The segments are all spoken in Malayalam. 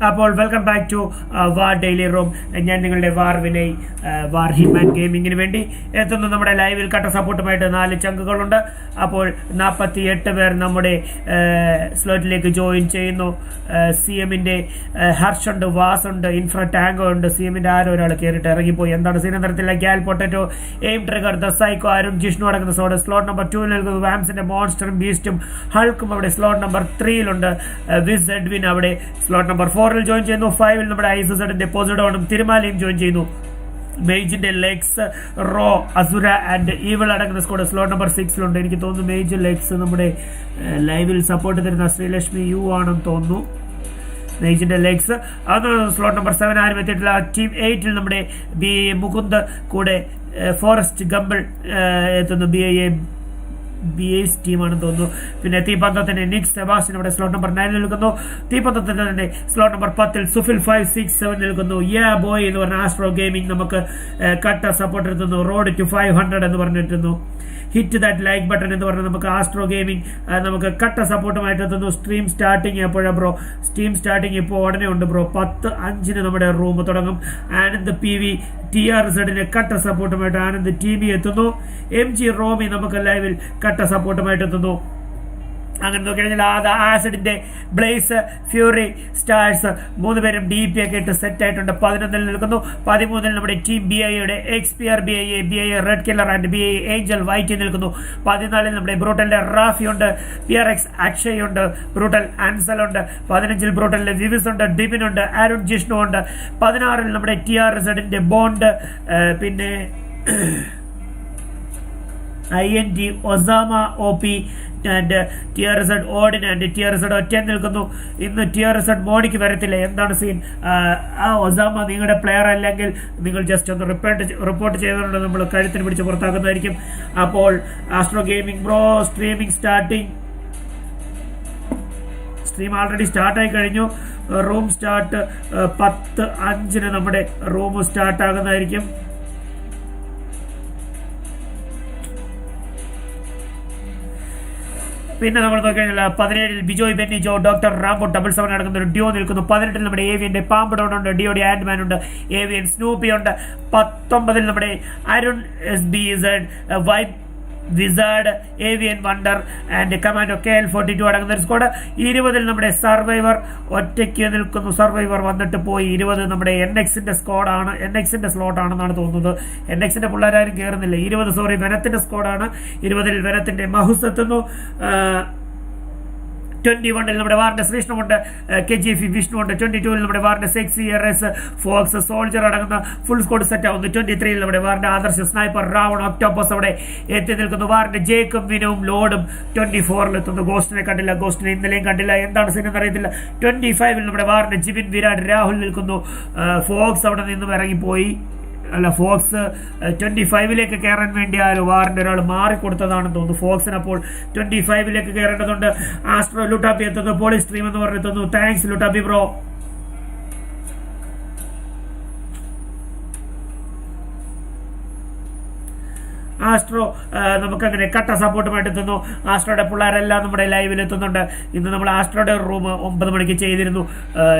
അപ്പോൾ welcome back to war daily room. ഞാൻ നിങ്ങളുടെ വാർ വിനയ്, വാർ ഹിമാൻ ഗെയിമിങ്ങിന് വേണ്ടി എത്തുന്നു. നമ്മുടെ ലൈവിൽ കട്ട സപ്പോർട്ടുമായിട്ട് 4 ചങ്കുകളുണ്ട്. അപ്പോൾ 48 പേർ നമ്മുടെ സ്ലോട്ടിലേക്ക് ജോയിൻ ചെയ്യുന്നു. സി എമ്മിൻ്റെ ഹർഷുണ്ട്, വാസുണ്ട്, ഇൻഫ്ര ടാങ്കോ ഉണ്ട്. സി എമ്മിൻ്റെ ആരോ ഒരാൾ കയറിയിട്ട് ഇറങ്ങിപ്പോയി. എന്താണ് സീന തരത്തിലുള്ള Gyal Potato, Aim Trigger, the Psycho, Arun, Jishnu അടങ്ങുന്ന സോഡ് സ്ലോട്ട് നമ്പർ 2 നൽകുന്നു. വാംസിന്റെ മോൺസ്റ്ററും ബീസ്റ്റും ഹൾക്കും അവിടെ സ്ലോട്ട് നമ്പർ 3 വിസ് എഡ്വിൻ അവിടെ സ്ലോട്ട് നമ്പർ 4 ജോയിൻ ചെയ്യുന്നു. 5 നമ്മുടെ ഐസഡിന്റെ പോസിഡോണും തിരുമാലയും ജോയിൻ ചെയ്യുന്നു. മേജിന്റെ ലെഗ്സ്, റോ, അസുര ആൻഡ് ഈവൾ അടങ്ങുന്ന സ്കോഡ് സ്ലോട്ട് നമ്പർ 6 എനിക്ക് തോന്നുന്നു മേജ് ലെഗ്സ് നമ്മുടെ ലൈവിൽ സപ്പോർട്ട് തരുന്ന ശ്രീലക്ഷ്മി യു ആണെന്ന് തോന്നുന്നു. മേജിന്റെ ലെഗ്സ് അത് സ്ലോട്ട് നമ്പർ 7 ആരും എത്തിയിട്ടില്ല. ടീം 8 നമ്മുടെ ബി മുകുന്ദ് കൂടെ ഫോറസ്റ്റ് ഗംബിൾ എത്തുന്നു. ബി എസ് ടീമാണെന്ന് തോന്നുന്നു. പിന്നെ തീപന്തത്തിന്റെ നിക് സെബാസ്റ്റ്യൻ ഇവിടെ സ്ലോട്ട് നമ്പർ 9 നിൽക്കുന്നു. തീപന്തത്തിന്റെ തന്നെ സ്ലോട്ട് നമ്പർ 10 സുഫിൽ 5, 6, 7 നിൽക്കുന്നു. ബോയ് എന്ന് പറഞ്ഞ ആസ്ട്രോ ഗെയിമിംഗ് നമുക്ക് കട്ട സപ്പോർട്ട് എത്തുന്നു. റോഡ് ടു 500 എന്ന് പറഞ്ഞിരുന്നു. ഹിറ്റ് ദാറ്റ് ലൈക്ക് ബട്ടൺ എന്ന് പറഞ്ഞാൽ നമുക്ക് ആസ്ട്രോ ഗെയിമിംഗ് നമുക്ക് കട്ട സപ്പോർട്ടുമായിട്ട് എത്തുന്നു. സ്ട്രീം സ്റ്റാർട്ടിങ് എപ്പോഴാണ് ബ്രോ? സ്ട്രീം സ്റ്റാർട്ടിങ് ഇപ്പോൾ ഉടനെ ഉണ്ട് ബ്രോ. 10:05 നമ്മുടെ റൂം തുടങ്ങും. ആനന്ദ് PV TRZ കട്ട സപ്പോർട്ടുമായിട്ട് ആനന്ദ് TV എത്തുന്നു. MG റോമി നമുക്ക് ലൈവിൽ കട്ട സപ്പോർട്ടുമായിട്ട് എത്തുന്നു. അങ്ങനെ നോക്കിക്കഴിഞ്ഞാൽ ആസിഡിന്റെ ബ്ലേസ്, ഫ്യൂറി, സ്റ്റാർസ് 3 പേരും DP ഒക്കെ ഇട്ട് സെറ്റ് ആയിട്ടുണ്ട്. 11 നിൽക്കുന്നു. 13 നമ്മുടെ ടീം BIയുടെ XPR BI Red Killer and BI Angel White നിൽക്കുന്നു. 14 നമ്മുടെ ബ്രൂട്ടലിന്റെ റാഫി ഉണ്ട്, PRX അക്ഷയ് ഉണ്ട്, ബ്രൂട്ടൽ ആൻസൽ ഉണ്ട്. 15 ബ്രൂട്ടലിന്റെ വിവിസ് ഉണ്ട്, ഡിബിൻ ഉണ്ട്, അരുൺ, ജിഷ്ണു ഉണ്ട്. 16 നമ്മുടെ TRZന്റെ ബോണ്ട്, പിന്നെ INT Osama OP and TRZ Odin and TRZ ഒറ്റ നിൽക്കുന്നു. ഇന്ന് TRZ മോണിക്ക് വരത്തില്ല. എന്താണ് സീൻ? ഒസാമ നിങ്ങളുടെ പ്ലെയർ അല്ലെങ്കിൽ നിങ്ങൾ ജസ്റ്റ് ഒന്ന് റിപ്പോർട്ട് ചെയ്തുകൊണ്ട് നമ്മൾ കഴുത്തിന് പിടിച്ച് പുറത്താക്കുന്നതായിരിക്കും. അപ്പോൾ Astro Gaming bro stream already സ്റ്റാർട്ടായി കഴിഞ്ഞു. റൂം സ്റ്റാർട്ട് 10:05 നമ്മുടെ റൂം സ്റ്റാർട്ടാകുന്നതായിരിക്കും. പിന്നെ നമ്മൾ നോക്കിക്കഴിഞ്ഞാൽ 17 ബിജോയ് ബെന്നി ജോ, ഡോക്ടർ റാംബോ 77 നടക്കുന്ന ഒരു ഡ്യോ നിൽക്കുന്നു. 18 നമ്മുടെ ഏവിയന്റെ പാമ്പഡോൺ ഉണ്ട്, DOD ആൻഡ്മാൻ ഉണ്ട്, ഏവിയൻ സ്നൂപ്പി ഉണ്ട്. 19 നമ്മുടെ Arun SBZ vibe wizard, avian wonder and commando KL42 അടങ്ങുന്ന ഒരു സ്ക്വാഡ്. 20 നമ്മുടെ സർവൈവർ ഒറ്റയ്ക്ക് നിൽക്കുന്നു. സർവൈവർ വന്നിട്ട് പോയി. 20 നമ്മുടെ NXന്റെ സ്ക്വാഡാണ്, NXന്റെ സ്ലോട്ട് ആണെന്നാണ് തോന്നുന്നത്. NXന്റെ പിള്ളേരാരും കയറുന്നില്ല. 20 വെനത്തിന്റെ സ്ക്വാഡാണ്. 20 വെനത്തിന്റെ മഹുസ് എത്തുന്നു. 21 നമ്മുടെ വാറിന്റെ ശ്രീഷ്ണുണ്ട്, KGF വിഷ്ണു ഉണ്ട്. 22 നമ്മുടെ വാറിന്റെ സെക്സി RS ഫോക്സ് സോൾജർ അടങ്ങുന്ന ഫുൾ സ്ക്വാഡ് സെറ്റ് ആവുന്നു. 23 നമ്മുടെ വാറിന്റെ ആദർശ സ്നൈപ്പർ രാവൺ ഒക്ടോപ്പസ് അവിടെ എത്തി നിൽക്കുന്നു. വാറിന്റെ ജേക്കും വിനവും ലോഡും 24 എത്തുന്നു. ഗോസ്റ്റിനെ കണ്ടില്ല, ഗോസ്റ്റിനെ ഇന്നലെയും കണ്ടില്ല. എന്താണ് സിനിമ അറിയത്തില്ല. 25 നമ്മുടെ വാറിന്റെ ജിബിൻ വിരാട് രാഹുൽ നിൽക്കുന്നു. ഫോക്സ് അവിടെ നിന്നും ഇറങ്ങിപ്പോയി. ഫോക്സ് 25ലേക്ക് കയറാൻ വേണ്ടി വാറിന്റെ ഒരാൾ മാറിക്കൊടുത്തതാണെന്ന് തോന്നുന്നു ഫോക്സിന്. അപ്പോൾ 25ലേക്ക് കയറേണ്ടതുണ്ട്. ആസ്ട്രോ ലുട്ടാപ്പി എത്തുന്നു. പോളി സ്ട്രീം എന്ന് പറഞ്ഞെത്തുന്നു. Thanks Luttappi bro. ആസ്ട്രോ നമുക്കങ്ങനെ കട്ട സപ്പോർട്ടുമായിട്ട് എത്തുന്നു. ആസ്ട്രോയുടെ പിള്ളേരെല്ലാം നമ്മുടെ ലൈവിൽ എത്തുന്നുണ്ട്. ഇന്ന് നമ്മൾ ആസ്ട്രോയുടെ റൂം 9 മണിക്ക് ചെയ്തിരുന്നു.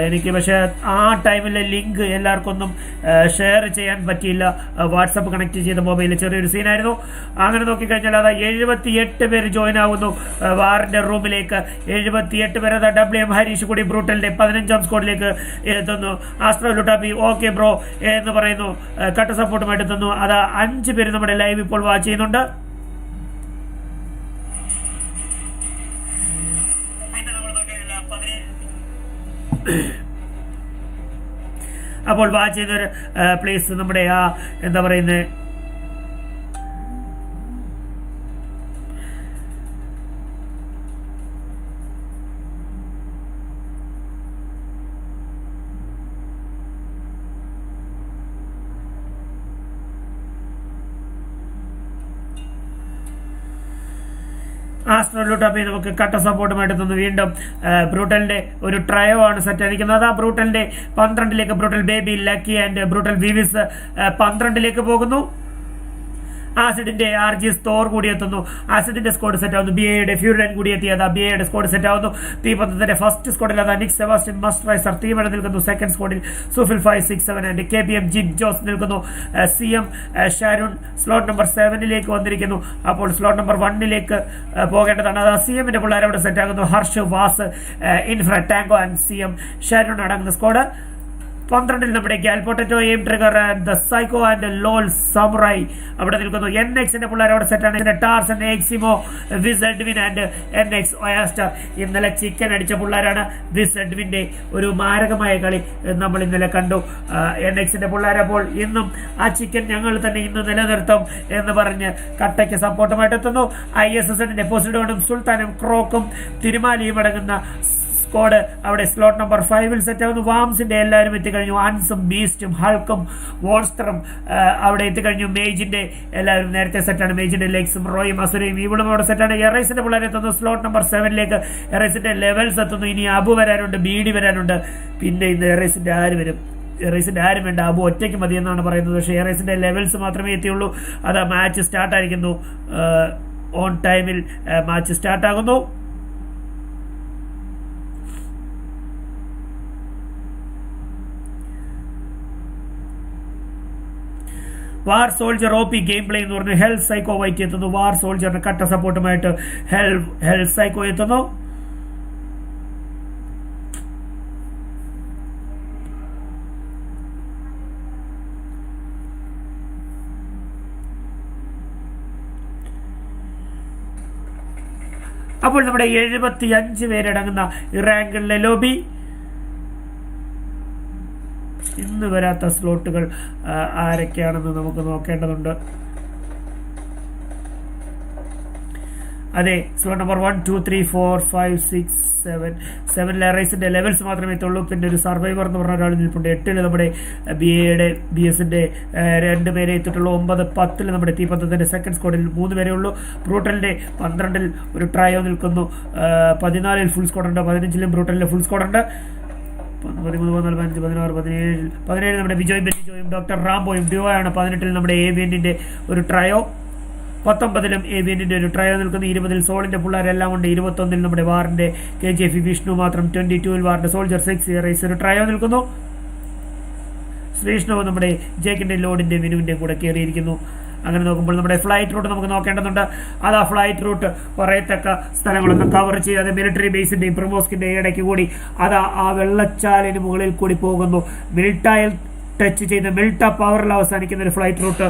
എനിക്ക് പക്ഷേ ആ ടൈമിലെ ലിങ്ക് എല്ലാവർക്കും ഒന്നും ഷെയർ ചെയ്യാൻ പറ്റിയില്ല. വാട്സപ്പ് കണക്ട് ചെയ്ത മൊബൈലിൽ ചെറിയൊരു സീനായിരുന്നു. അങ്ങനെ നോക്കിക്കഴിഞ്ഞാൽ അതാ 78 പേര് ജോയിൻ ആവുന്നു വാറിന്റെ റൂമിലേക്ക്. 78 പേര് അതാ WM ഹരീഷ് കൂടി ബ്രൂട്ടലിന്റെ 15ാം സ്ക്വാഡിലേക്ക് എത്തുന്നു. ആസ്ട്രോ ലുട്ടാപ്പി ഓക്കെ ബ്രോ എന്ന് പറയുന്നു. കട്ട സപ്പോർട്ടുമായിട്ട് എത്തുന്നു. അതാ 5 പേര് നമ്മുടെ ലൈവ് ഇപ്പോൾ വാച്ച് ചെയ്യുന്നുണ്ട്. അപ്പോൾ വാച്ച് ചെയ്യുന്നവർ പ്ലീസ് നമ്മുടെ എന്താ പറയുന്നത് ആസ്ട്രോ ലുട്ടാപ്പി നമുക്ക് കട്ട സപ്പോർട്ടുമായിട്ട് തന്നു. വീണ്ടും ബ്രൂട്ടലിന്റെ ഒരു ട്രയോ ആണ് സെറ്റ് ആയിരിക്കുന്നത്. ആ ബ്രൂട്ടലിന്റെ 12ലേക്ക് Brutal Baby, Lucky and Brutal Vivis 12ലേക്ക് പോകുന്നു. ആസിഡിന്റെ ആർജിസ് തോർ കൂടി എത്തുന്നു. ആസിഡിന്റെ സ്കോഡ് സെറ്റ് ആവുന്നു. BA-യുടെ ഫ്യൂരിൻ കൂടി എത്തിയത് BA-യുടെ സ്കോഡ് സെറ്റ് ആവുന്നു. തീപന്തത്തിന്റെ ഫസ്റ്റ് സ്കോഡിൽ അത് നിക് സെബാസ്റ്റ്യൻ മസ്റ്റ്റൈസർ തീമഴ നിൽക്കുന്നു. സെക്കൻഡ് സ്കോഡിൽ സുഫിൽ 567 ആൻഡ് KBM ജിൻ ജോസ് നിൽക്കുന്നു. CM ഷാരുൺ സ്ലോട്ട് നമ്പർ 7 വന്നിരിക്കുന്നു. അപ്പോൾ സ്ലോട്ട് നമ്പർ 1 പോകേണ്ടതാണ്. അത് CM-ന്റെ പിള്ളേർ അവിടെ സെറ്റ് ആകുന്നു. Harsh Vas Infra Tango and CM Sharun അടങ്ങുന്ന സ്കോഡ്. 12 നമ്മുടെ Gyal Potato Aim Trigger the Psycho and Lol Samurai അവിടെ നിൽക്കുന്നു. NX-ന്റെ പിള്ളേർ അവിടെ സെറ്റാണ്. ടാർസൻ എക്സിമോ വിസെഡ്വിൻ ആൻഡ് NX ഒയാസ്റ്റർ ഇന്നലെ ചിക്കൻ അടിച്ച പിള്ളേരാണ്. വിസെഡ്വിന്റെ ഒരു മാരകമായ കളി നമ്മൾ ഇന്നലെ കണ്ടു. NX-ന്റെ പിള്ളേർ അപ്പോൾ ഇന്നും ആ ചിക്കൻ ഞങ്ങൾ തന്നെ ഇന്ന് നിലനിർത്തും എന്ന് പറഞ്ഞ് കട്ടയ്ക്ക് സപ്പോർട്ടുമായിട്ട് എത്തുന്നു. ISSന്റെ പോസിഡോണും സുൽത്താനും ക്രോക്കും തിരുമാലിയും അടങ്ങുന്ന സ്കോഡ് അവിടെ സ്ലോട്ട് നമ്പർ 5 സെറ്റ് ആവുന്നു. വാംസിന്റെ എല്ലാവരും എത്തിക്കഴിഞ്ഞു. അൻസും ബീസ്റ്റും ഹൾക്കും മോൺസ്റ്ററും അവിടെ എത്തിക്കഴിഞ്ഞു. മേജിന്റെ എല്ലാവരും നേരത്തെ സെറ്റാണ്. മേജിന്റെ ലെഗ്സും റോയും അസുരയും ഇവളും അവിടെ സെറ്റാണ്. എറൈസിന്റെ പിള്ളേർ എത്തുന്നു സ്ലോട്ട് നമ്പർ 7 എറൈസിന്റെ ലെവൽസ് എത്തുന്നു. ഇനി അബു വരാനുണ്ട്, BD വരാനുണ്ട്. പിന്നെ ഇന്ന് എറൈസിന്റെ ആര് വരും? എറൈസിന്റെ ആരും വേണ്ട, അബു ഒറ്റയ്ക്ക് മതി എന്നാണ് പറയുന്നത്. പക്ഷേ എറൈസിന്റെ ലെവൽസ് മാത്രമേ എത്തിയുള്ളൂ. അത് മാച്ച് സ്റ്റാർട്ടായിരിക്കുന്നു. ഓൺ ടൈമിൽ മാച്ച് സ്റ്റാർട്ടാകുന്നു. വാർ സോൾജർ OP ഗെയിം പ്ലേ എന്ന് പറഞ്ഞു. ഹെൽ സൈക്കോ വൈറ്റ് എത്തുന്നു. വാർ സോൾജറിന് കട്ട സപ്പോർട്ടുമായിട്ട് ഹെൽ സൈക്കോ എത്തുന്നു. അപ്പോൾ നമ്മുടെ 75 പേരടങ്ങുന്ന റാങ്കിലെ ലോബി. ഇന്ന് വരാത്ത സ്ലോട്ടുകൾ ആരൊക്കെയാണെന്ന് നമുക്ക് നോക്കേണ്ടതുണ്ട്. അതെ, സ്ലോട്ട് നമ്പർ 1 2 3 4 5 6 7 റൈസിന്റെ ലെവൽസ് മാത്രമേ എത്തുള്ളൂ. പിന്നെ ഒരു സർവൈവർ എന്ന് പറഞ്ഞ ഒരാൾ നിൽപ്പുണ്ട്. 8 നമ്മുടെ BA-യുടെ BS-ന്റെ 2 പേരെ എത്തിയിട്ടുള്ളൂ. 9 10 നമ്മുടെ തീപന്തത്തിന്റെ സെക്കൻഡ് സ്കോഡിൽ 3 പേരേ ഉള്ളൂ. ബ്രൂട്ടലിന്റെ 12 ഒരു ട്രയോ നിൽക്കുന്നു. 14 ഫുൾ സ്കോഡുണ്ട്. 15 ബ്രൂട്ടലിന്റെ ഫുൾ സ്കോഡുണ്ട്. 13 14 15 16 17 നമ്മുടെ ബിജോയും ബെല്ലിജോയും ഡോക്ടർ റാംബോയും ഡ്യോ ആണ്. 18 നമ്മുടെ AVN-ന്റെ ഒരു ട്രയോ. 19 AVN-ന്റെ ഒരു ട്രയോ നിൽക്കുന്നു. 20 സോളിന്റെ പിള്ളേരെല്ലാം ഉണ്ട്. 21 നമ്മുടെ വാറിന്റെ KGF വിഷ്ണു മാത്രം. 22 വാറിന്റെ സോൾജർ 6 റൈസ് ഒരു ട്രയോ നിൽക്കുന്നു. ശ്രീഷ്ണു നമ്മുടെ ജേക്കിന്റെ ലോഡിന്റെ വിനുവിന്റെ കൂടെ കയറിയിരിക്കുന്നു. അങ്ങനെ നോക്കുമ്പോൾ നമ്മുടെ ഫ്ലൈറ്റ് റൂട്ട് നമുക്ക് നോക്കേണ്ടതുണ്ട്. അത് ആ ഫ്ലൈറ്റ് റൂട്ട് പറയത്തക്ക സ്ഥലങ്ങളൊന്നും കവർ ചെയ്യാതെ മിലിറ്ററി ബേസിന്റെയും പ്രമോസ്കിന്റെയും ഇടയ്ക്ക് കൂടി അത് ആ വെള്ളച്ചാലിന് മുകളിൽ കൂടി പോകുന്നു. മിൽട്ടായിൽ ടച്ച് ചെയ്ത് മിൽട്ട പവറിൽ അവസാനിക്കുന്ന ഒരു ഫ്ലൈറ്റ് റൂട്ട്.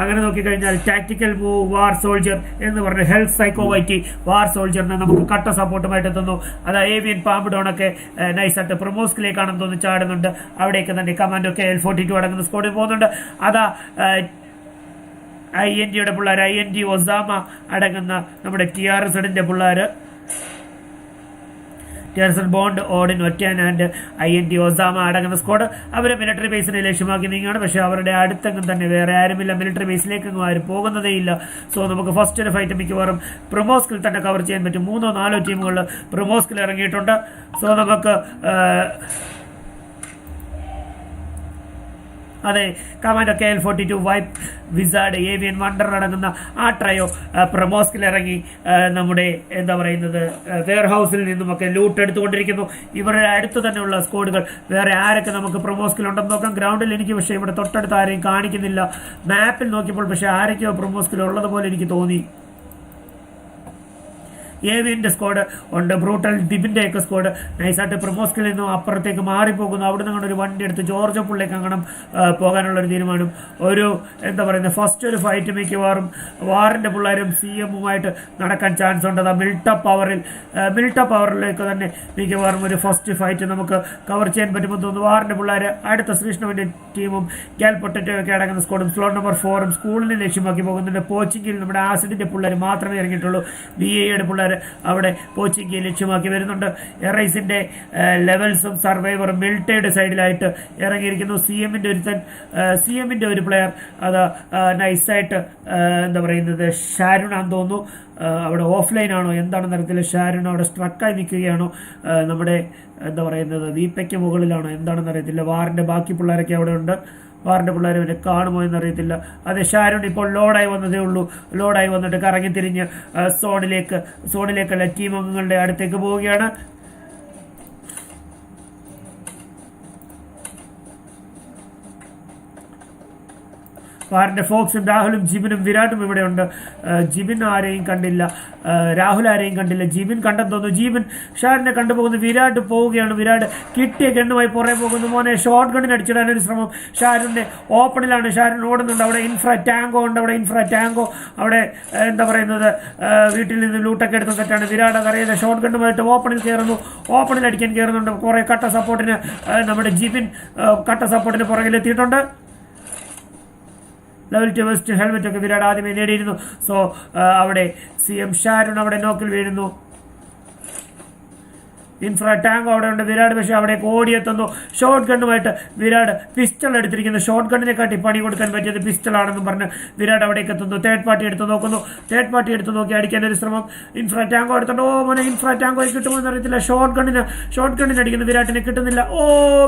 അങ്ങനെ നോക്കിക്കഴിഞ്ഞാൽ ടാക്ടിക്കൽ മൂവ് വാർ സോൾജർ എന്ന് പറഞ്ഞ ഹെൽത്ത് സൈക്കോ വൈറ്റി വാർ സോൾജറിനെ നമുക്ക് കട്ട സപ്പോർട്ടുമായിട്ട് എത്തുന്നു. അത് AVN പാമ്പിഡോണൊക്കെ നൈസായിട്ട് പ്രമോസ്കിലേക്കാണെന്ന് തോന്നി ചാടുന്നുണ്ട്. അവിടേക്ക് തന്നെ കമാൻഡോ KL-42 അടങ്ങുന്ന സ്കോഡിൽ പോകുന്നുണ്ട്. അതാ ING-യുടെ പിള്ളേർ, ING ഒസാമ അടങ്ങുന്ന നമ്മുടെ TRZ-ന്റെ പിള്ളേർ, ടെർസൺ ബോണ്ട് ഓഡിൻ ഒറ്റൻ ആൻഡ് ING ഒസാമ അടങ്ങുന്ന സ്ക്വാഡ് അവർ മിലിറ്ററി ബേസിനെ ലക്ഷ്യമാക്കി നീങ്ങുകയാണ്. പക്ഷേ അവരുടെ അടുത്തെങ്കിലും തന്നെ വേറെ ആരുമില്ല. മിലിറ്ററി ബേസിലേക്കെങ്കിലും ആരും പോകുന്നതേ ഇല്ല. സോ നമുക്ക് ഫസ്റ്റ് ഒരു ഫൈറ്റ് മിക്കവാറും പ്രൊമോസ്കിൽ തന്നെ കവർ ചെയ്യാൻ പറ്റും. 3-4 ടീമുകൾ പ്രൊമോസ്കിൽ ഇറങ്ങിയിട്ടുണ്ട്. സോ നമുക്ക് അതെ, commando KL-42 wipe wizard AVN wonder അടങ്ങുന്ന ആ ട്രയോ പ്രമോസ്കിൽ ഇറങ്ങി നമ്മുടെ എന്താ പറയുന്നത് വെയർ ഹൗസിൽ നിന്നുമൊക്കെ ലൂട്ട് എടുത്തുകൊണ്ടിരിക്കുന്നു. ഇവരുടെ അടുത്ത് തന്നെയുള്ള സ്ക്വാഡുകൾ വേറെ ആരൊക്കെ നമുക്ക് പ്രമോസ്കിൽ ഉണ്ടെന്ന് നോക്കാം. ഗ്രൗണ്ടിൽ എനിക്ക് പക്ഷേ ഇവിടെ തൊട്ടടുത്ത് ആരെയും കാണിക്കുന്നില്ല. മാപ്പിൽ നോക്കിയപ്പോൾ പക്ഷേ ആരൊക്കെയോ പ്രമോസ്കിൽ ഉള്ളതുപോലെ എനിക്ക് തോന്നി. AVN-ന്റെ സ്ക്വാഡ് ഉണ്ട്. ബ്രൂട്ടൽ ദിബിന്റെ ഒക്കെ സ്ക്വാഡ് നൈസായിട്ട് പ്രമോസ്കിൽ നിന്നും അപ്പുറത്തേക്ക് മാറിപ്പോകുന്നു. അവിടെ നിന്ന് ഒരു വണ്ടി എടുത്ത് ജോർജ് പുള്ളിലേക്ക് അങ്ങനെ പോകാനുള്ള ഒരു തീരുമാനം. ഒരു എന്താ പറയുന്നത് ഫസ്റ്റ് ഒരു ഫൈറ്റ് മിക്കവാറും വാറിന്റെ പിള്ളേരും CM-ഉമായിട്ട് നടക്കാൻ ചാൻസ് ഉണ്ട്. അത് മിൽട്ട പവറിലേക്ക് തന്നെ മിക്കവാറും ഒരു ഫസ്റ്റ് ഫൈറ്റ് നമുക്ക് കവർ ചെയ്യാൻ പറ്റുമെന്ന് തോന്നുന്നു. വാറിന്റെ പിള്ളേർ അടുത്ത ശ്രീഷ്ണുവിന്റെ ടീമും ഗ്യാൽ പൊട്ടറ്റോ ഒക്കെ അടങ്ങുന്ന സ്ക്വാഡും സ്ലോട്ട് നമ്പർ 4 സ്കൂളിനെ ലക്ഷ്യമാക്കി പോകുന്നുണ്ട്. പോച്ചിങ്ങിൽ നമ്മുടെ ആസിഡിന്റെ പിള്ളേർ മാത്രമേ ഇറങ്ങിയിട്ടുള്ളൂ. BA-യുടെ പിള്ളേർ അവിടെ പോച്ചിങ് ലക്ഷ്യമാക്കി വരുന്നുണ്ട്. എറൈസിന്റെ ലെവൽസും സർവൈവറും മിൽട്ടയുടെ സൈഡിലായിട്ട് ഇറങ്ങിയിരിക്കുന്നു. CM-ന്റെ ഒരു പ്ലെയർ അത് നൈസായിട്ട് എന്താ പറയുന്നത് ഷാരുണാന്ന് തോന്നുന്നു. അവിടെ ഓഫ്ലൈൻ ആണോ എന്താണെന്ന് അറിയത്തില്ല. ഷാരുൺ അവിടെ സ്ട്രക്കായി നിൽക്കുകയാണോ, നമ്മുടെ എന്താ പറയുന്നത് വീപ്പയ്ക്ക് മുകളിലാണോ എന്താണെന്ന് അറിയത്തില്ല. വാറിന്റെ ബാക്കി പിള്ളേരൊക്കെ അവിടെ ഉണ്ട്. വാറിൻ്റെ പിള്ളേർ ഇവരെ കാണുമോ എന്നറിയത്തില്ല. അതെ, ഷാരോൺ ഇപ്പോൾ ലോഡായി വന്നതേ ഉള്ളൂ. ലോഡായി വന്നിട്ട് കറങ്ങി തിരിഞ്ഞ് സോണിലേക്കുള്ള ടീം അംഗങ്ങളുടെ അടുത്തേക്ക് പോവുകയാണ്. വാറിൻ്റെ ഫോക്സും രാഹുലും ജിബിനും വിരാട്ടും ഇവിടെ ഉണ്ട്. ജിബിൻ ആരെയും കണ്ടില്ല, രാഹുൽ ആരെയും കണ്ടില്ല. ജിബിൻ കണ്ടെന്ന് തോന്നുന്നു. ജിബിൻ ഷാരിനെ കണ്ടുപോകുന്നു. വിരാട്ട് പോവുകയാണ്. വിരാട് കിട്ടിയ ഗണ്ണുമായി പുറകെ പോകുന്നു. മോനെ ഷോർട്ട് ഗണ്ണിന് അടിച്ചിടാനൊരു ശ്രമം. ഷാരിൻ്റെ ഓപ്പണിലാണ്. ഷാരിൻ ഓടുന്നുണ്ട്. അവിടെ ഇൻഫ്രാ ടാങ്കോ ഉണ്ട്. അവിടെ എന്താ പറയുന്നത്, വീട്ടിൽ നിന്ന് ലൂട്ടൊക്കെ എടുത്ത തെറ്റാണ്. വിരാട് അതറിയാതെ ഷോർട്ട് ഗണ്ണുമായിട്ട് ഓപ്പണിൽ അടിക്കാൻ കയറുന്നുണ്ട്. കുറേ കട്ട സപ്പോർട്ടിന് നമ്മുടെ ജിബിൻ കട്ട സപ്പോർട്ടിന് പുറകിലെത്തിയിട്ടുണ്ട്. ലെവൽ 2 വെസ്റ്റ് ഹെൽമെറ്റ് ഒക്കെ വിരാട് ആദ്യമേ നേടിയിരുന്നു. സോ അവിടെ CM ഷാരോൺ അവിടെ നോക്കിൽ വീഴുന്നു. ഇൻഫ്രാ ടാങ്കോ അവിടെ ഉണ്ട്. വിരാട് പക്ഷേ അവിടേക്ക് ഓടിയെത്തുന്നു. ഷോർട്ട് ഗണ്ണുമായിട്ട് വിരാട് പിസ്റ്റൾ എടുത്തിരിക്കുന്നു. ഷോർട്ട് ഗണ്ണിനെ കാട്ടി പണി കൊടുക്കാൻ പറ്റിയത് പിസ്റ്റളാണെന്നും പറഞ്ഞ് വിരാട് അവിടേക്ക് എത്തുന്നു. തേർഡ് പാർട്ടി എടുത്ത് നോക്കി അടിക്കാനൊരു ശ്രമം. ഇൻഫ്രാ ടാങ്കോ എടുത്തുണ്ട്. മോനെ ഇൻഫ്രാ ടാങ്കോ കിട്ടുമോ എന്നറിയത്തില്ല. ഷോർട്ട് ഗണ്ണിന് അടിക്കുന്നു. വിരാട്ടിനെ കിട്ടുന്നില്ല.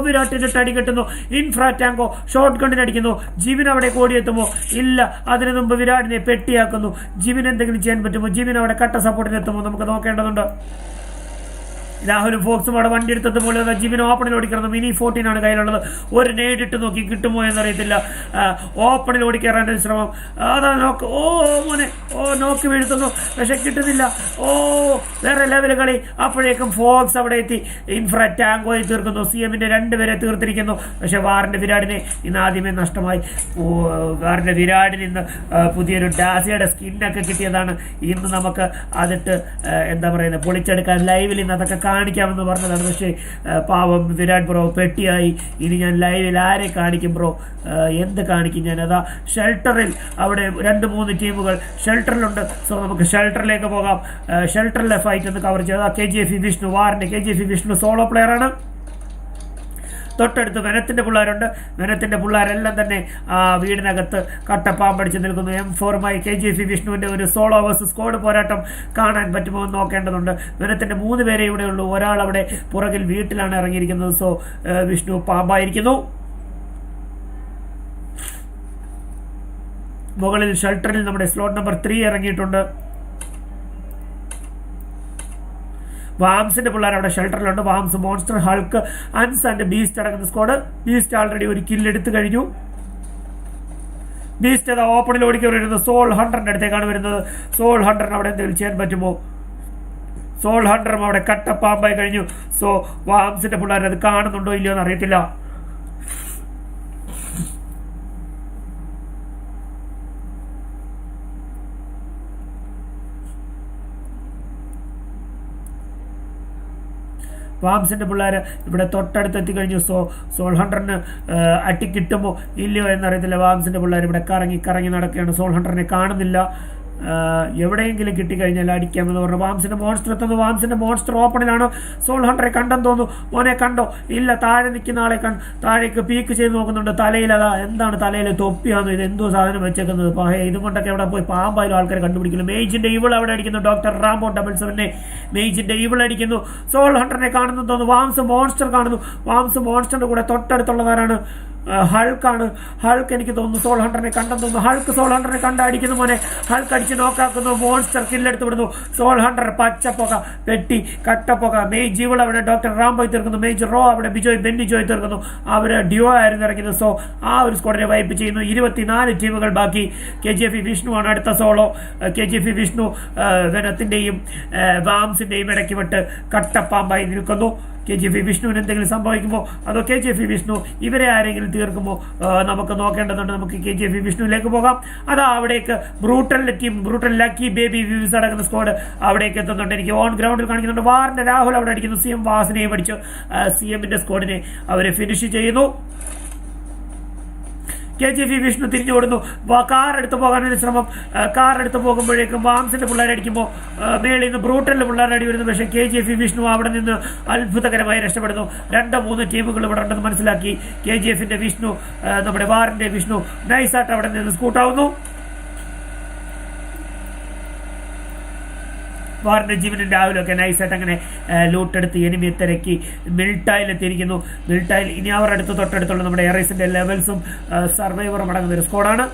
വിരാട്ടിന് അടി കിട്ടുന്നു. ഇൻഫ്രാ ടാങ്കോ ഷോർട്ട് ഗണ്ണിന് അടിക്കുന്നു. ജിബിൻ അവിടേക്ക് ഓടിയെത്തുമോ? ഇല്ല. അതിനു മുമ്പ് വിരാടിനെ പെട്ടിയാക്കുന്നു. ജിബിൻ എന്തെങ്കിലും ചെയ്യാൻ പറ്റുമോ? ജിബിൻ അവിടെ കട്ട സപ്പോർട്ടിന് എത്തുമോ? നമുക്ക് നോക്കേണ്ടതുണ്ട്. രാഹുലും ഫോക്സും അവിടെ വണ്ടി എടുത്തത് പോലെ ജിബിന് ഓപ്പണിൽ ഓടിക്കണം. മിനി 14 ആണ് കയ്യിലുള്ളത്. ഒരു നേടിട്ട് നോക്കി കിട്ടുമോ എന്നറിയത്തില്ല. ഓപ്പണിൽ ഓടിക്കയറാൻ ശ്രമം. അതാ നോക്ക്. മോനെ നോക്കി വീഴ്ത്തുന്നു. പക്ഷെ കിട്ടുന്നില്ല. വേറെ ലെവൽ കളി. അപ്പോഴേക്കും ഫോക്സ് അവിടെ എത്തി ഇൻഫ്രാ ടാങ്കോയി തീർക്കുന്നു. CMന്റെ 2 പേരെ തീർത്തിരിക്കുന്നു. പക്ഷെ വാറിന്റെ വിരാടിനെ ഇന്ന് ആദ്യമേ നഷ്ടമായി. വാറിന്റെ വിരാടിന് ഇന്ന് പുതിയൊരു ഡാസിയുടെ സ്കിന്നൊക്കെ കിട്ടിയതാണ്. ഇന്ന് നമുക്ക് അതിട്ട് എന്താ പറയുന്നത്, പൊളിച്ചെടുക്കാൻ ലൈവിൽ ഇന്ന് അതൊക്കെ കാണിക്കാമെന്ന് പറഞ്ഞതാണ്. പക്ഷേ പാവം വിരാട് ബ്രോ പെട്ടിയായി. ഇനി ഞാൻ ലൈവിൽ ആരെ കാണിക്കും ബ്രോ? എന്ത് കാണിക്കും ഞാൻ? അതാ ഷെൽട്ടറിൽ അവിടെ 2-3 ടീമുകൾ ഷെൽട്ടറിലുണ്ട്. സോ നമുക്ക് ഷെൽട്ടറിലേക്ക് പോകാം. ഷെൽട്ടറിലെ ഫൈറ്റ് ഒന്ന് കവർ ചെയ്താൽ KGF വിഷ്ണു, വാറിന്റെ KGF വിഷ്ണു സോളോ പ്ലെയറാണ്. തൊട്ടടുത്ത് വെനത്തിന്റെ പിള്ളേരുണ്ട്. വെനത്തിന്റെ പിള്ളേരെല്ലാം തന്നെ വീടിനകത്ത് കട്ടപ്പാമ്പടിച്ച് നിൽക്കുന്നു. M4മായി KGF വിഷ്ണുവിന്റെ ഒരു സോളോ വേഴ്സസ് സ്ക്വാഡ് പോരാട്ടം കാണാൻ പറ്റുമോ എന്ന് നോക്കേണ്ടതുണ്ട്. വെനത്തിന്റെ 3 പേരെ ഇവിടെ ഉള്ളൂ. ഒരാൾ അവിടെ പുറകിൽ വീട്ടിലാണ് ഇറങ്ങിയിരിക്കുന്നത്. സോ വിഷ്ണു പാമ്പായിരിക്കുന്നു. മുകളിൽ ഷെൽട്ടറിൽ നമ്മുടെ സ്ലോട്ട് നമ്പർ 3 ഇറങ്ങിയിട്ടുണ്ട്. വാംസിന്റെ പിള്ളേർ അവിടെ ഷെൽട്ടറിലുണ്ട്. വാംസ്, മോൺസ്റ്റർ, ഹൾക്ക്, അൻസ് ആൻഡ് ബീസ്റ്റ് അടങ്ങുന്ന സ്ക്വാഡ്. ബീസ്റ്റ് ആൾറെഡി ഒരു കില്ലെടുത്ത് കഴിഞ്ഞു. ബീസ്റ്റ് അതാ ഓപ്പണിൽ ഓടിക്കാൻ വരുന്നത്. സോൾ ഹണ്ടറിന്റെ അടുത്തേക്കാണ് വരുന്നത്. സോൾ ഹണ്ടറിന് അവിടെ എന്തെങ്കിലും ചെയ്യാൻ പറ്റുമോ? സോൾ ഹണ്ടറും അവിടെ കട്ടപ്പാമ്പായി കഴിഞ്ഞു. സോ വാംസിന്റെ പിള്ളേർ അത് കാണുന്നുണ്ടോ ഇല്ലയോ എന്ന് അറിയത്തില്ല. വാംസിന്റെ പിള്ളേർ ഇവിടെ തൊട്ടടുത്ത് എത്തിക്കഴിഞ്ഞു. സോൾ ഹണ്ടറിന് അട്ടി കിട്ടുമോ ഇല്ലയോ എന്നറിയത്തില്ല. വാംസിന്റെ പിള്ളേർ ഇവിടെ കറങ്ങി നടക്കുകയാണ്. സോൾ ഹണ്ടറിനെ കാണുന്നില്ല. എവിടെയെങ്കിലും കിട്ടിക്കഴിഞ്ഞാൽ അടിക്കാമെന്ന് പറഞ്ഞു. വാംസിന്റെ മോൺസ്റ്റർ എത്തുന്നു. വാംസിന്റെ മോൺസ്റ്റർ ഓപ്പണിലാണ്. സോൾ ഹണ്ടറെ കണ്ടെന്ന് തോന്നുന്നു. മോനെ കണ്ടോ? ഇല്ല. താഴെ നിൽക്കുന്ന ആളെ താഴേക്ക് പീക്ക് ചെയ്ത് നോക്കുന്നുണ്ട്. തലയിൽ അതാ എന്താണ്, തലയിൽ തൊപ്പിയാണോ? ഇത് എന്തോ സാധനം വെച്ചേക്കുന്നത്. ഇതും കൊണ്ടൊക്കെ അവിടെ പോയി പാമ്പായാലും ആൾക്കാരെ കണ്ടുപിടിക്കുന്നു. മേജിന്റെ ഇവൾ അവിടെ അടിക്കുന്നു. ഡോക്ടർ റാംബോ 77 മേജിന്റെ ഇവൾ അടിക്കുന്നു. സോൾ ഹണ്ടറിനെ കാണുന്നു തോന്നുന്നു. വാംസ് മോൺസ്റ്റർ കാണുന്നു. വാംസ് മോൺസ്റ്ററിന്റെ കൂടെ തൊട്ടടുത്തുള്ളതാരാണ്? ഹൾക്കാണ്. ഹൾക്ക് എനിക്ക് തോന്നുന്നു സോൾ ഹണ്ടറിനെ കണ്ടെന്ന് തോന്നുന്നു. ഹൾക്ക് സോൾ ഹണ്ടറിനെ അടിക്കുന്നു. മോനെ ഹൾക്ക് അടിച്ച് നോക്കാക്കുന്നു. മോൺസ്റ്റർ കില്ലെടുത്ത് വിടുന്നു. സോൾ ഹണ്ടർ പച്ചപ്പൊക പെട്ടി കട്ടപ്പൊക. മേജ് ഇവൾ അവിടെ ഡോക്ടർ റാംബോയ് തീർക്കുന്നു. മേജ് റോ അവിടെ ബെന്നി ജോയ് തീർക്കുന്നു. അവർ ഡ്യോ ആയിരുന്നു ഇറങ്ങിയത്. സോ ആ ഒരു സ്ക്വാഡിനെ വൈപ്പ് ചെയ്യുന്നു. 24 ടീമുകൾ ബാക്കി. KGF വിഷ്ണു ആണ് അടുത്ത സോളോ. KGF വിഷ്ണു വെനത്തിന്റെയും വാംസിന്റെയും ഇടയ്ക്ക് വിട്ട് കട്ടപ്പാമ്പായി നിൽക്കുന്നു. KGF വിഷ്ണുവിന് എന്തെങ്കിലും സംഭവിക്കുമോ അതോ KGF വിഷ്ണു ഇവരെ ആരെങ്കിലും തീർക്കുമോ നമുക്ക് നോക്കേണ്ടതുണ്ട്. നമുക്ക് KGF വിഷ്ണുവിലേക്ക് പോകാം. അതാ അവിടേക്ക് ബ്രൂട്ടലിന്റെ team, Brutal Lucky Baby Views അടങ്ങുന്ന സ്ക്വാഡ് അവിടേക്ക് എത്തുന്നുണ്ട്. എനിക്ക് ഓൺ ഗ്രൗണ്ടിൽ കാണിക്കുന്നുണ്ട്. വാറിന്റെ രാഹുൽ അവിടെ അടിക്കുന്നു. CM വാസിനെയും അടിച്ചു. CMന്റെ സ്ക്വാഡിനെ അവരെ ഫിനിഷ് ചെയ്യുന്നു. KGF വിഷ്ണു തിരിഞ്ഞു കൊടുന്നു. കാർ എടുത്ത് പോകാനൊരു ശ്രമം. കാർ എടുത്ത് പോകുമ്പോഴേക്കും വാംസിന്റെ പിള്ളേരടിക്കുമ്പോൾ മേളിൽ നിന്ന് ബ്രൂട്ടലിന്റെ പിള്ളേരടി വരുന്നു. പക്ഷേ KGF വിഷ്ണു അവിടെ നിന്ന് അത്ഭുതകരമായി രക്ഷപ്പെടുന്നു. 2-3 ടീമുകൾ ഇവിടെ ഉണ്ടെന്ന് മനസ്സിലാക്കി KGFന്റെ വിഷ്ണു, നമ്മുടെ വാറിന്റെ വിഷ്ണു നൈസായിട്ട് അവിടെ നിന്ന് സ്കൂട്ടാവുന്നു. വാറിന്റെ ജീവനും രാഹുലും ഒക്കെ നൈസായിട്ട് അങ്ങനെ ലൂട്ടെടുത്ത് എനിമിയെ തിരക്കി മിൽട്ടായിലെത്തിയിരിക്കുന്നു. മിൽട്ടായിൽ ഇനി അവർ തൊട്ടടുത്തുള്ള നമ്മുടെ എയറേസിന്റെ ലെവൽസും സർവൈവറും അടങ്ങുന്ന ഒരു സ്ക്വാഡാണ്.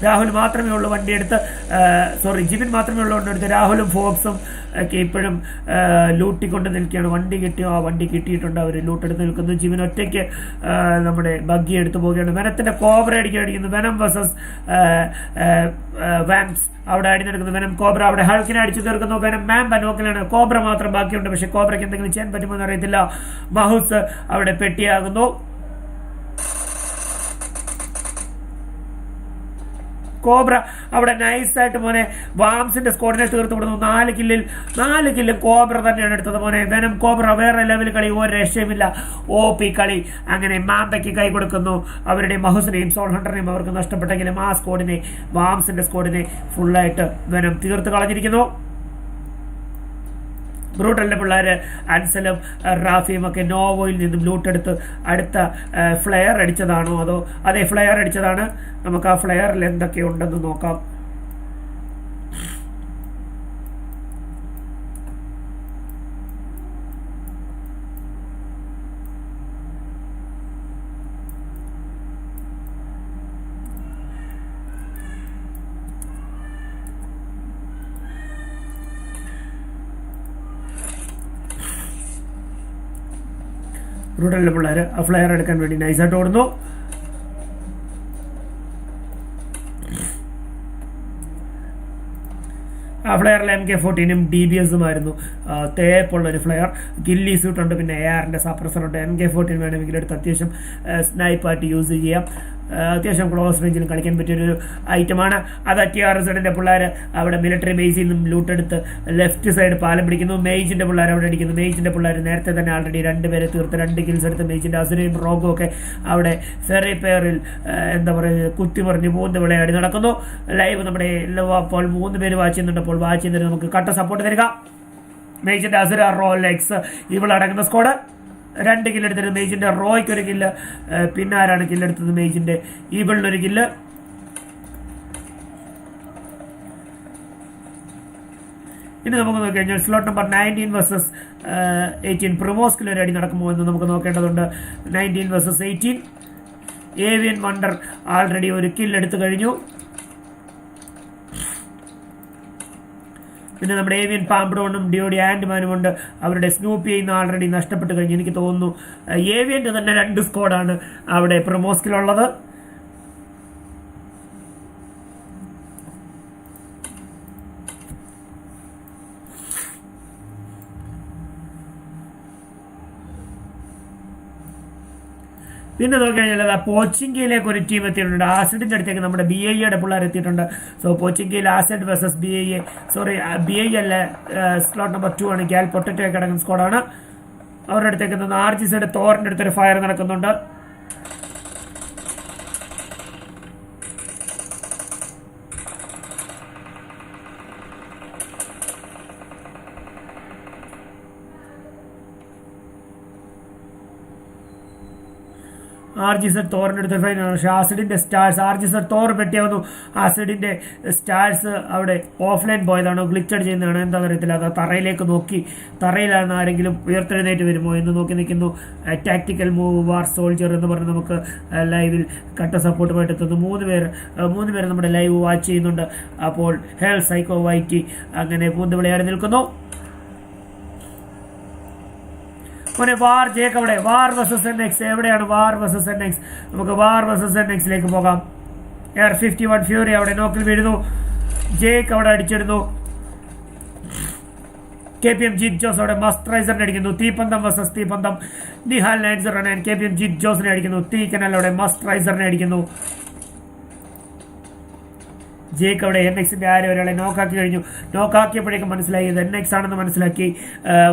രാഹുൽ മാത്രമേ ഉള്ളൂ വണ്ടിയെടുത്ത്, ജിബിൻ മാത്രമേ ഉള്ളൂ വണ്ടിയെടുത്ത്. രാഹുലും ഫോക്സും ഒക്കെ ഇപ്പോഴും ലൂട്ടിക്കൊണ്ട് നിൽക്കുകയാണ്. വണ്ടി കിട്ടിയോ? ആ വണ്ടി കിട്ടിയിട്ടുണ്ട്. അവർ ലൂട്ടെടുത്ത് നിൽക്കുന്നു. ജിബിൻ ഒറ്റയ്ക്ക് നമ്മുടെ ബഗ്ഗി എടുത്തു പോവുകയാണ്. വെനത്തിന്റെ കോബ്ര അടിക്കുന്നു. വെനം വേഴ്സസ് വാംസ് അവിടെ അടി നടക്കുന്നു. വെനം കോബ്ര അവിടെ ഹൾക്കിനെ അടിച്ചു തീർക്കുന്നു. വെനം മാം ബനോക്കിലാണ്. കോബ്ര മാത്രം ബാക്കിയുണ്ട്. പക്ഷെ കോബ്രയ്ക്ക് എന്തെങ്കിലും ചെയ്യാൻ പറ്റുമോ എന്ന് അറിയത്തില്ല. മഹൂസ് അവിടെ പെട്ടിയാകുന്നു. കോബ്ര അവിടെ നൈസായിട്ട് മോനെ വാംസിന്റെ സ്ക്വാഡിനെ തീർത്തു വിടുന്നു. 4 കില്ലും കോബ്ര തന്നെയാണ് എടുത്തത് മോനെ. വെനം കോബ്ര വേറെ ലെവൽ കളി, ഒരു രക്ഷയുമില്ല. OP കളി. അങ്ങനെ മാമ്പയ്ക്ക് കൈ കൊടുക്കുന്നു. അവരുടെ മഹുസിനെയും സോൾ ഹണ്ടറിനെയും അവർക്ക് നഷ്ടപ്പെട്ടെങ്കിലും ആ സ്ക്വാഡിനെ, വാംസിന്റെ സ്ക്വാഡിനെ ഫുള്ളായിട്ട് വെനം തീർത്ത് കളഞ്ഞിരിക്കുന്നു. ബ്രൂട്ടലിന്റെ പിള്ളേര് അൻസലും റാഫിയും ഒക്കെ നോവോയിൽ നിന്നും ലൂട്ടെടുത്ത് അടുത്ത ഫ്ലെയർ അടിച്ചതാണോ അതോ അതെ ഫ്ലെയർ അടിച്ചതാണ്. നമുക്ക് ആ ഫ്ലെയറിൽ എന്തൊക്കെയുണ്ടെന്ന് നോക്കാം. ബ്രൂട്ടലിലെ പിള്ളേർ ആ ഫ്ലെയർ എടുക്കാൻ വേണ്ടി നൈസായിട്ട് ഓടുന്നു. ആ ഫ്ലെയറിൽ MK14 DBS ആയിരുന്നു തേപ്പുള്ളൊരു ഫ്ലെയർ. ഗില്ലി സ്യൂട്ടുണ്ട്, പിന്നെ ARന്റെ സപ്രസറുണ്ട്. MK14 വേണമെങ്കിൽ എടുത്ത് അത്യാവശ്യം സ്നൈപ്പായിട്ട് യൂസ് ചെയ്യാം. അത്യാവശ്യം ക്ലോസ് റേഞ്ചിൽ കളിക്കാൻ പറ്റിയൊരു ഐറ്റമാണ് അത്. TRSന്റെ പിള്ളേർ അവിടെ മിലിറ്ററി ബേസിൽ നിന്നും ലൂട്ടെടുത്ത് ലെഫ്റ്റ് സൈഡ് പാലം പിടിക്കുന്നു. മേജിന്റെ പിള്ളേർ അവിടെ അടിക്കുന്നു. മേജിന്റെ പിള്ളേർ നേരത്തെ തന്നെ ആൾറെഡി 2 പേരെ തീർത്ത് 2 കിൽസ് എടുത്ത് മേജിന്റെ അസുരയും റോഗും ഒക്കെ അവിടെ ഫെറി പെയറിൽ എന്താ പറയുക കുത്തിമറിഞ്ഞ് പോകുന്ന വിളയാടി നടക്കുന്നു. ലൈവ് നമ്മുടെ അപ്പോൾ 3 പേര് വാച്ച് ചെയ്യുന്നുണ്ട്. അപ്പോൾ വാച്ച് ചെയ്യുന്നതിന് നമുക്ക് കട്ട സപ്പോർട്ട് തരിക. മേജിന്റെ അസുര, റോലെക്സ് ഇവളടങ്ങുന്ന സ്ക്വാഡ് 2 കില്ലെടുത്തത്. മേജിന്റെ റോയ്ക്ക് 1 കില്ല്. പിന്നെ ആരാണ് കില്ലെടുത്തത്? മേജിന്റെ ഇവളിനൊരു കില്ല്. ഇനി നമുക്ക് നോക്കി കഴിഞ്ഞാൽ സ്ലോട്ട് നമ്പർ 19 വേഴ്സസ് 18 പ്രൊമോസ്കിൽ ഒരു അടി നടക്കുമോ എന്ന് നമുക്ക് നോക്കേണ്ടതുണ്ട്. 19 വേഴ്സസ് 18. ഏവിയൻ വണ്ടർ ആൾറെഡി 1 കില്ലെടുത്ത് കഴിഞ്ഞു. പിന്നെ നമ്മുടെ ഏവിയൻ പാംബ്രോണും ഡിയോഡി ആൻഡ്മാനും ഉണ്ട്. അവരുടെ സ്നൂപ്പിയെ ഇന്ന് ആൾറെഡി നഷ്ടപ്പെട്ട് കഴിഞ്ഞു. എനിക്ക് തോന്നുന്നു ഏവിയൻ്റെ തന്നെ 2 സ്ക്വാഡാണ് അവിടെ പ്രൊമോസ്കിലുള്ളത്. പിന്നെ നോക്കി കഴിഞ്ഞാൽ പോച്ചിങ്കിയിലേക്ക് ഒരു ടീം എത്തിയിട്ടുണ്ട്. ആസിഡിന്റെ അടുത്തേക്ക് നമ്മുടെ BIA പിള്ളേർ എത്തിയിട്ടുണ്ട്. സോ പോച്ചിങ്കിയിൽ ആസിഡ് വേഴ്സസ് BIA, BIA അല്ല, സ്ലോട്ട് നമ്പർ 2 ആണ്. ഗ്യാൽ പൊട്ടറ്റോ കിടക്കുന്ന സ്ക്വാഡാണ്. അവരുടെ അടുത്തേക്ക് RGCയുടെ തോറിന്റെ അടുത്തൊരു ഫയർ നടക്കുന്നുണ്ട്. RGZ തോറിൻ്റെ അടുത്ത് ഫൈനാണ്. പക്ഷേ ആസിഡിന്റെ സ്റ്റാർസ്, RGZ തോർ പെട്ടിയാവുന്നു. ആസിഡിന്റെ സ്റ്റാർസ് അവിടെ ഓഫ്ലൈൻ പോയതാണോ, ഗ്ലിച്ചഡ് ചെയ്യുന്നതാണോ എന്താണെന്ന് അറിയത്തില്ല. അത് തറയിലേക്ക് നോക്കി, തറയിലാണ് ആരെങ്കിലും ഉയർത്തെഴുന്നേറ്റ് വരുമോ എന്ന് നോക്കി നിൽക്കുന്നു. ടാക്ടിക്കൽ മൂവ് വാർ സോൾജർ എന്ന് പറഞ്ഞ് നമുക്ക് ലൈവിൽ കട്ട സപ്പോർട്ടുമായിട്ട് എത്തുന്നു. 3 പേര് നമ്മുടെ ലൈവ് വാച്ച് ചെയ്യുന്നുണ്ട്. അപ്പോൾ ഹെൽ സൈക്കോ വൈറ്റി അങ്ങനെ പൂന്ത് വിളയാടി നിൽക്കുന്നു. പിന്നെ വാർ ജേക്ക് അവിടെ വാർ വേഴ്സസ് NX എവിടെയാണ്? വാർ വേഴ്സസ് NX. നമുക്ക് വാർ വേഴ്സസ് NXലേക്ക് പോകാം. Air-51 ഫ്യൂറി അവിടെ നോക്കിൽ വീഴുന്നു. ജേക്ക് അവിടെ അടിച്ചിരുന്നു. KPM ജീത് ജോസ് അവിടെ മസ്ട്രൈസറിനെ അടിക്കുന്നു. തീപ്പന്തം വേഴ്സസ് തീപ്പന്തം. നിഹാൽ 909 KPM ജീത് ജോസിനെ അടിക്കുന്നു. തീക്കനൽ അവിടെ മസ്ട്രൈസറിനെ അടിക്കുന്നു. ജേക്ക് അവിടെ NXന്റെ ആരും ഒരാളെ നോക്കാക്കി കഴിഞ്ഞു. നോക്കാക്കിയപ്പോഴേക്കും മനസ്സിലായി ഇത് NX ആണെന്ന് മനസ്സിലാക്കി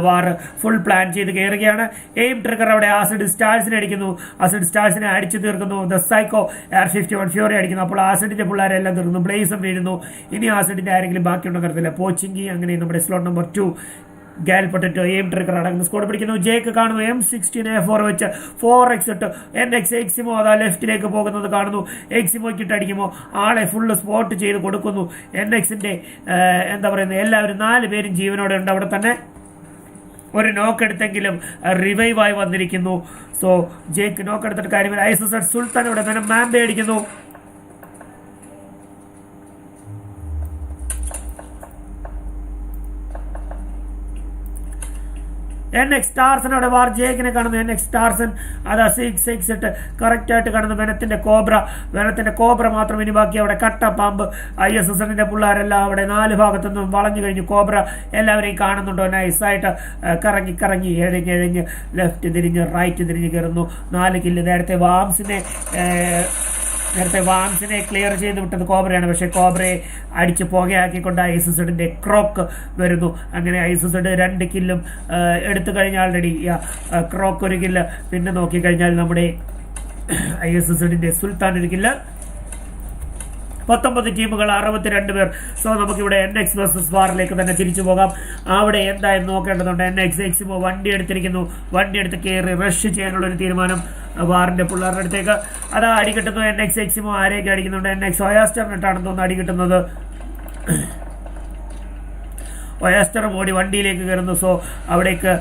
വാർ ഫുൾ പ്ലാൻ ചെയ്ത് കയറുകയാണ്. എയിം ട്രിഗർ അവിടെ ആസിഡ് സ്റ്റാർസിനെ അടിക്കുന്നു. ആസിഡ് സ്റ്റാർസിനെ അടിച്ചു തീർക്കുന്നു. ദ സൈക്കോ Air-51 ഫ്യൂറി അടിക്കുന്നു. അപ്പോൾ ആസിഡിന്റെ പിള്ളേരെല്ലാം തീർന്നു. ബ്ലേസും വീഴുന്നു. ഇനി ആസിഡിന്റെ ആരെങ്കിലും ബാക്കിയുണ്ടെന്ന് അറിയത്തില്ല. പോച്ചിങ്കി അങ്ങനെ നമ്മുടെ സ്ലോട്ട് നമ്പർ 2 ഗാൽ പൊട്ടറ്റോ എം ട്രിക്കർ അടങ്ങുന്ന സ്കോഡ് പിടിക്കുന്നു. ജേക്ക് കാണുന്നു M16A4 വെച്ച് 4x ഇട്ട് NX എക്സിമോ അതാ ലെഫ്റ്റിലേക്ക് പോകുന്നത് കാണുന്നു. എക്സിമോയ്ക്ക് ഇട്ട് അടിക്കുമോ ആളെ ഫുള്ള് സ്പോട്ട് ചെയ്ത് കൊടുക്കുന്നു. NXന്റെ എന്താ പറയുന്നത് എല്ലാവരും 4 പേരും ജീവനോടെ ഉണ്ട്. അവിടെ തന്നെ ഒരു നോക്കെടുത്തെങ്കിലും റിവൈവായി വന്നിരിക്കുന്നു. സോ ജേക്ക് നോക്കെടുത്തിട്ട് കാര്യമില്ല. ISZ സുൽത്താൻ ഇവിടെ തന്നെ മാമ്പേ അടിക്കുന്നു. NX സ്റ്റാർസൺ അവിടെ വാർ ജേക്കിനെ കാണുന്നു. NX സ്റ്റാർസൺ അതാ 6 ഇട്ട് കറക്റ്റ് ആയിട്ട് കാണുന്നു. വെനത്തിന്റെ കോബ്ര മാത്രം ഇനി ബാക്കി. അവിടെ കട്ട പാമ്പ് ISSന്റെ പിള്ളേരെല്ലാം അവിടെ 4 ഭാഗത്തുനിന്നും വളഞ്ഞു കഴിഞ്ഞു. കോബ്ര എല്ലാവരെയും കാണുന്നുണ്ടോ? നൈസായിട്ട് കറങ്ങി എഴഞ്ഞ് ലെഫ്റ്റ് തിരിഞ്ഞ് റൈറ്റ് തിരിഞ്ഞ് കയറുന്നു. 4 കില്ല്. നേരത്തെ വാംസിനെ ക്ലിയർ ചെയ്ത് വിട്ടത് കോബ്രയാണ്. പക്ഷെ കോബ്രയെ അടിച്ച് പുകയാക്കിക്കൊണ്ട് ISZന്റെ ക്രോക്ക് വരുന്നു. അങ്ങനെ ISZ 2 കില്ലും എടുത്തു കഴിഞ്ഞാൽ ആൾറെഡി ക്രോക്ക് 1 കില്ല്. പിന്നെ നോക്കിക്കഴിഞ്ഞാൽ നമ്മുടെ ISZന്റെ സുൽത്താൻ 1 കില്ല്. 19 ടീമുകൾ 62 പേർ. സോ നമുക്കിവിടെ NX വേഴ്സസ് വാറിലേക്ക് തന്നെ തിരിച്ചു പോകാം. അവിടെ എന്തായാലും നോക്കേണ്ടതുണ്ട്. NX എക്സിമോ വണ്ടി എടുത്തിരിക്കുന്നു. വണ്ടി എടുത്ത് കയറി റഷ് ചെയ്യാനുള്ളൊരു തീരുമാനം വാറിന്റെ പിള്ളേരുടെ അടുത്തേക്ക്. അതാ അടി കിട്ടുന്നു. NX എക്സിമോ ആരെയൊക്കെ അടിക്കുന്നുണ്ട്? NX ഒയാസ്റ്ററിനിട്ടാണെന്ന് തോന്നുന്നു അടി കിട്ടുന്നത്. ഒയാസ്റ്ററും ഓടി വണ്ടിയിലേക്ക് കയറുന്നു. സോ അവിടേക്ക്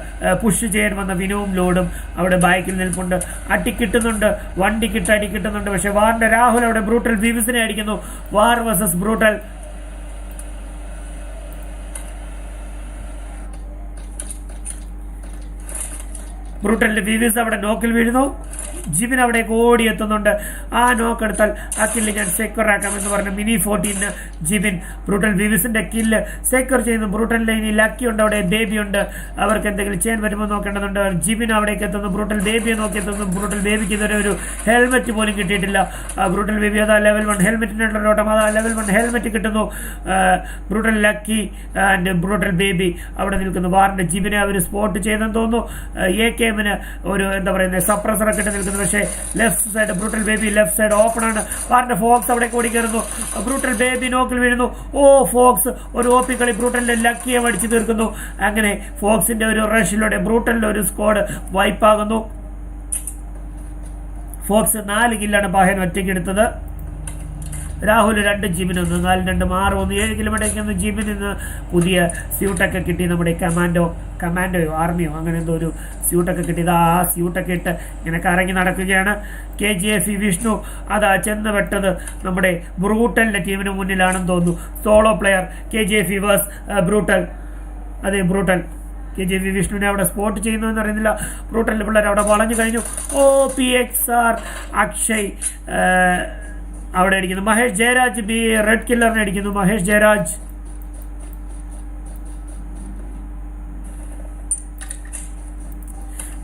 പുഷ് ചെയ്യാൻ വന്ന വിനുവും ലോഡും അവിടെ ബാക്കിൽ നിൽപ്പുണ്ട്. അടിക്കിട്ടുന്നുണ്ട്. വണ്ടിക്കിട്ട് അടി കിട്ടുന്നുണ്ട്. പക്ഷെ വാറിന്റെ രാഹുൽ അവിടെ ബ്രൂട്ടൽ വിവിസിനെ അടിക്കുന്നു. വാർ വേഴ്സസ് ബ്രൂട്ടൽ. ബ്രൂട്ടലിന്റെ വിവിസ് അവിടെ നോക്കിൽ വീഴുന്നു. ജിബിൻ അവിടേക്ക് ഓടിയെത്തുന്നുണ്ട്. ആ നോക്കെടുത്താൽ ആ കില്ല് ഞാൻ സെക്യൂർ ആക്കാമെന്ന് പറഞ്ഞ് മിനി 14 ജിബിൻ ബ്രൂട്ടൽ വിവിസിന്റെ കില്ല് സെക്യൂർ ചെയ്യുന്നു. ബ്രൂട്ടലിന്റെ ഇനി ലക്കി ഉണ്ട്. അവിടെ ബേബി ഉണ്ട്. അവർക്ക് എന്തെങ്കിലും ചെയ്യാൻ പറ്റുമോ നോക്കേണ്ടതുണ്ട്. ജിബിൻ അവിടേക്ക് എത്തുന്നു. ബ്രൂട്ടൽ ബേബിയെ നോക്കി എത്തുന്നു. ബ്രൂട്ടൽ ബേബിക്ക് ഇതുവരെ ഒരു ഹെൽമെറ്റ് പോലും കിട്ടിയിട്ടില്ല. ബ്രൂട്ടൽ ബേബി അതാ ലെവൽ 1 ഹെൽമെറ്റിനുള്ള ഓട്ടം. അതാ ലെവൽ 1 ഹെൽമെറ്റ് കിട്ടുന്നു. Brutal lucky and brutal baby അവിടെ നിൽക്കുന്നു. വാറിന്റെ ജിബിനെ അവർ സ്പോട്ട് ചെയ്തെന്ന് തോന്നുന്നു. AKMന് ഒരു എന്താ പറയുന്നത് സപ്രസറൊക്കെ ഇട്ട് നിൽക്കുന്നു. പക്ഷേ left side brutal baby left side open ആണ്. വാറിന്റെ ഫോക്സ് അവിടെ കൂടി കയറുന്നു. ബ്രൂട്ടൽ ബേബി നോക്കിൽ വീഴുന്നു. ഫോക്സ് ഒരു OP കളി ബ്രൂട്ടലിന്റെ ലക്കിയെ അടിച്ചു തീർക്കുന്നു. അങ്ങനെ ഫോക്സിന്റെ ഒരു റഷിലൂടെ ബ്രൂട്ടലിന്റെ ഒരു സ്ക്വാഡ് വൈപ്പാകുന്നു. ഫോക്സ് 4 കില്ലാണ് ബാഹൻ ഒറ്റയ്ക്ക് എടുത്തത്. രാഹുൽ 2 ജിബിന് 1 4 2 6 1 7 കിലോമീറ്റർ ജിബിൽ നിന്ന് പുതിയ സ്യൂട്ടൊക്കെ കിട്ടി. നമ്മുടെ കമാൻഡോയോ ആർമിയോ അങ്ങനെ എന്തോ ഒരു സ്യൂട്ടൊക്കെ കിട്ടിയത്. ആ സ്യൂട്ടൊക്കെ ഇട്ട് ഇങ്ങനെ കറങ്ങി നടക്കുകയാണ്. KGF വിഷ്ണു അതാ ചെന്ന് വെട്ടത് നമ്മുടെ ബ്രൂട്ടലിന്റെ ടീമിന് മുന്നിലാണെന്ന് തോന്നുന്നു. Solo player KGF versus brutal. അതെ ബ്രൂട്ടൽ. KGF വിഷ്ണുവിനെ അവിടെ സ്പോട്ട് ചെയ്യുന്നു എന്നറിയുന്നില്ല. ബ്രൂട്ടലിന്റെ പിള്ളേർ അവിടെ വളഞ്ഞു കഴിഞ്ഞു. PXR അക്ഷയ് അവിടെ അടിക്കുന്നു. മഹേഷ് ജയരാജ് റെഡ് കില്ലറിനെ അടിക്കുന്നു. Mahesh Jayaraj